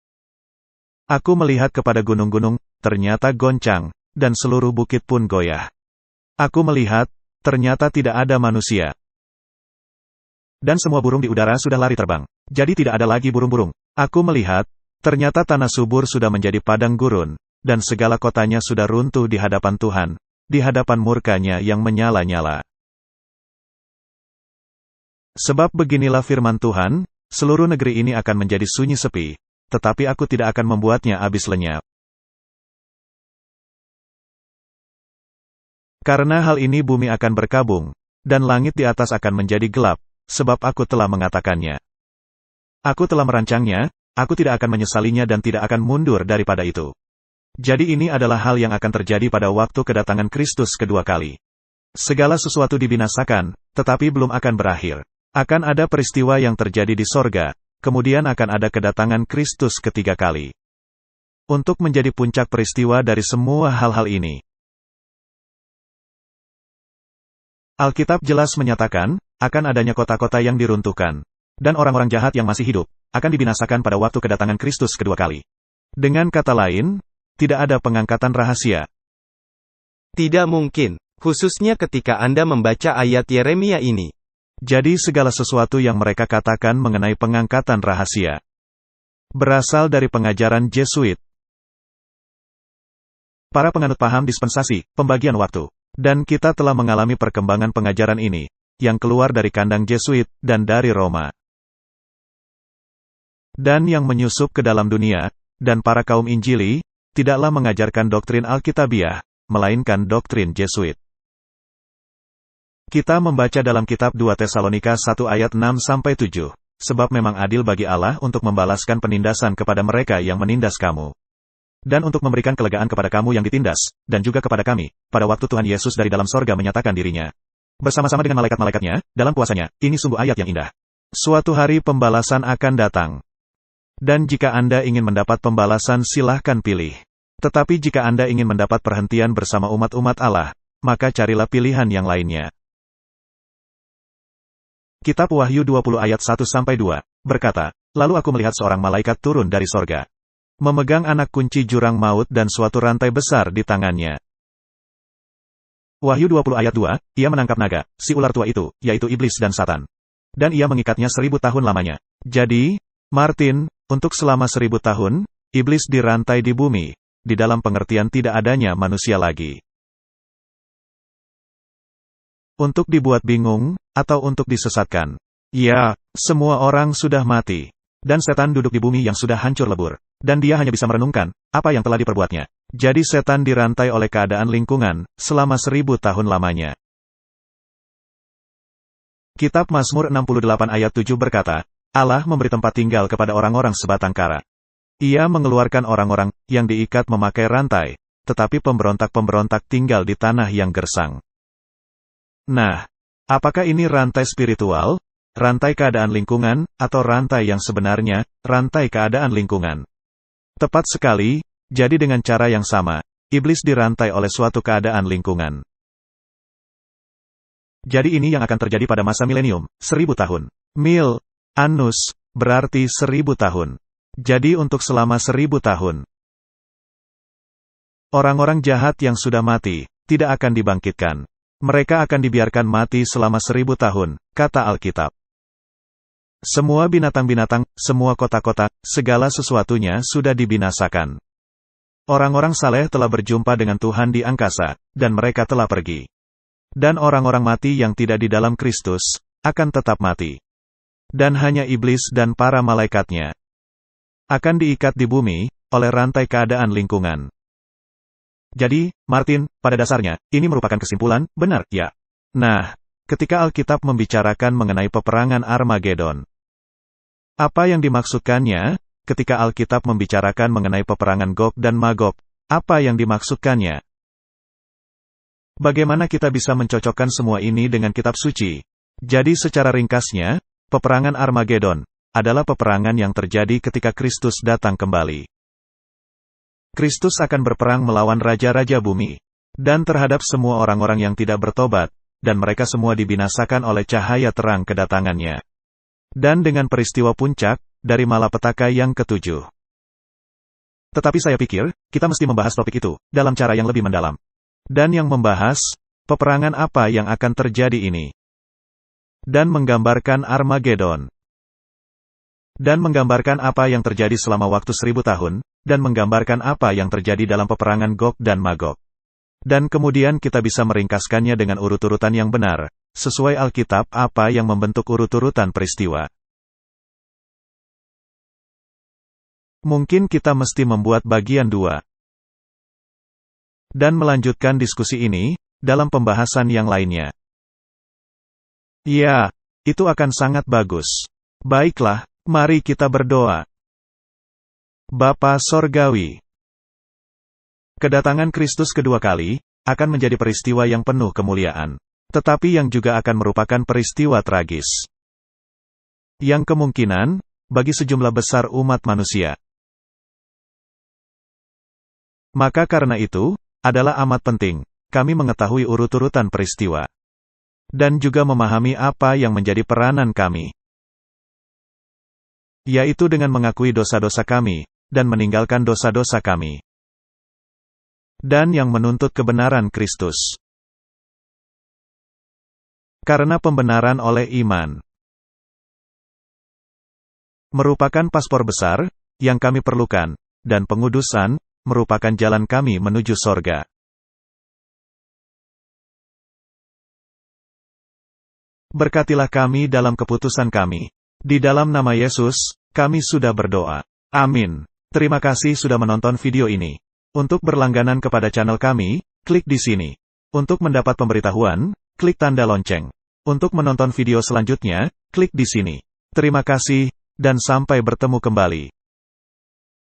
Aku melihat kepada gunung-gunung, ternyata goncang, dan seluruh bukit pun goyah. Aku melihat, ternyata tidak ada manusia. Dan semua burung di udara sudah lari terbang. Jadi tidak ada lagi burung-burung. Aku melihat, ternyata tanah subur sudah menjadi padang gurun, dan segala kotanya sudah runtuh di hadapan Tuhan, di hadapan murkanya yang menyala-nyala. Sebab beginilah firman Tuhan, seluruh negeri ini akan menjadi sunyi sepi, tetapi aku tidak akan membuatnya habis lenyap. Karena hal ini bumi akan berkabung, dan langit di atas akan menjadi gelap, sebab aku telah mengatakannya. Aku telah merancangnya, aku tidak akan menyesalinya dan tidak akan mundur daripada itu. Jadi ini adalah hal yang akan terjadi pada waktu kedatangan Kristus kedua kali. Segala sesuatu dibinasakan, tetapi belum akan berakhir. Akan ada peristiwa yang terjadi di sorga, kemudian akan ada kedatangan Kristus ketiga kali. Untuk menjadi puncak peristiwa dari semua hal-hal ini, Alkitab jelas menyatakan, akan adanya kota-kota yang diruntuhkan. Dan orang-orang jahat yang masih hidup, akan dibinasakan pada waktu kedatangan Kristus kedua kali. Dengan kata lain, tidak ada pengangkatan rahasia. Tidak mungkin, khususnya ketika Anda membaca ayat Yeremia ini. Jadi segala sesuatu yang mereka katakan mengenai pengangkatan rahasia berasal dari pengajaran Jesuit. Para penganut paham dispensasi, pembagian waktu. Dan kita telah mengalami perkembangan pengajaran ini, yang keluar dari kandang Jesuit, dan dari Roma. Dan yang menyusup ke dalam dunia, dan para kaum Injili, tidaklah mengajarkan doktrin Alkitabiah, melainkan doktrin Jesuit. Kita membaca dalam kitab 2 Tesalonika 1 ayat 6-7, sebab memang adil bagi Allah untuk membalaskan penindasan kepada mereka yang menindas kamu. Dan untuk memberikan kelegaan kepada kamu yang ditindas, dan juga kepada kami, pada waktu Tuhan Yesus dari dalam sorga menyatakan dirinya. Bersama-sama dengan malaikat-malaikatnya, dalam kuasanya, ini sungguh ayat yang indah. Suatu hari pembalasan akan datang. Dan jika Anda ingin mendapat pembalasan silahkan pilih. Tetapi jika Anda ingin mendapat perhentian bersama umat-umat Allah, maka carilah pilihan yang lainnya. Kitab Wahyu 20 ayat 1-2, berkata, Lalu aku melihat seorang malaikat turun dari sorga. Memegang anak kunci jurang maut dan suatu rantai besar di tangannya. Wahyu 20 ayat 2, ia menangkap naga, si ular tua itu, yaitu iblis dan Satan. Dan ia mengikatnya 1000 tahun lamanya. Jadi, Martin, untuk selama 1000 tahun, iblis dirantai di bumi, di dalam pengertian tidak adanya manusia lagi. Untuk dibuat bingung, atau untuk disesatkan. Ya, semua orang sudah mati. Dan setan duduk di bumi yang sudah hancur lebur. Dan dia hanya bisa merenungkan, apa yang telah diperbuatnya. Jadi setan dirantai oleh keadaan lingkungan, selama 1000 tahun lamanya. Kitab Mazmur 68 ayat 7 berkata, Allah memberi tempat tinggal kepada orang-orang sebatang kara. Ia mengeluarkan orang-orang, yang diikat memakai rantai, tetapi pemberontak-pemberontak tinggal di tanah yang gersang. Nah, apakah ini rantai spiritual, rantai keadaan lingkungan, atau rantai yang sebenarnya, rantai keadaan lingkungan? Tepat sekali, Jadi dengan cara yang sama, iblis dirantai oleh suatu keadaan lingkungan. Jadi ini yang akan terjadi pada masa milenium, 1000 tahun. Mil, annus, berarti 1000 tahun. Jadi untuk selama 1000 tahun. Orang-orang jahat yang sudah mati, tidak akan dibangkitkan. Mereka akan dibiarkan mati selama 1000 tahun, kata Alkitab. Semua binatang-binatang, semua kota-kota, segala sesuatunya sudah dibinasakan. Orang-orang saleh telah berjumpa dengan Tuhan di angkasa, dan mereka telah pergi. Dan orang-orang mati yang tidak di dalam Kristus, akan tetap mati. Dan hanya iblis dan para malaikatnya akan diikat di bumi, oleh rantai keadaan lingkungan. Jadi, Martin, pada dasarnya, ini merupakan kesimpulan, benar, ya. Nah, ketika Alkitab membicarakan mengenai peperangan Armageddon, apa yang dimaksudkannya? Ketika Alkitab membicarakan mengenai peperangan Gog dan Magog, apa yang dimaksudkannya? Bagaimana kita bisa mencocokkan semua ini dengan kitab suci? Jadi secara ringkasnya, peperangan Armageddon adalah peperangan yang terjadi ketika Kristus datang kembali. Kristus akan berperang melawan raja-raja bumi, dan terhadap semua orang-orang yang tidak bertobat, dan mereka semua dibinasakan oleh cahaya terang kedatangannya. Dan dengan peristiwa puncak, dari malapetaka yang ke-7. Tetapi saya pikir, kita mesti membahas topik itu, dalam cara yang lebih mendalam. Dan yang membahas, peperangan apa yang akan terjadi ini. Dan menggambarkan Armageddon. Dan menggambarkan apa yang terjadi selama waktu 1000 tahun, dan menggambarkan apa yang terjadi dalam peperangan Gog dan Magog. Dan kemudian kita bisa meringkaskannya dengan urut-urutan yang benar, sesuai Alkitab apa yang membentuk urut-urutan peristiwa. Mungkin kita mesti membuat bagian 2. Dan melanjutkan diskusi ini, dalam pembahasan yang lainnya. Ya, itu akan sangat bagus. Baiklah, mari kita berdoa. Bapa Sorgawi, kedatangan Kristus kedua kali, akan menjadi peristiwa yang penuh kemuliaan. Tetapi yang juga akan merupakan peristiwa tragis. Yang kemungkinan, bagi sejumlah besar umat manusia. Maka karena itu, adalah amat penting, kami mengetahui urut-urutan peristiwa. Dan juga memahami apa yang menjadi peranan kami. Yaitu dengan mengakui dosa-dosa kami, dan meninggalkan dosa-dosa kami. Dan yang menuntut kebenaran Kristus. Karena pembenaran oleh iman. Merupakan paspor besar, yang kami perlukan, dan pengudusan, merupakan jalan kami menuju sorga. Berkatilah kami dalam keputusan kami. Di dalam nama Yesus, kami sudah berdoa. Amin. Terima kasih sudah menonton video ini. Untuk berlangganan kepada channel kami, klik di sini. Untuk mendapat pemberitahuan, klik tanda lonceng. Untuk menonton video selanjutnya, klik di sini. Terima kasih, dan sampai bertemu kembali.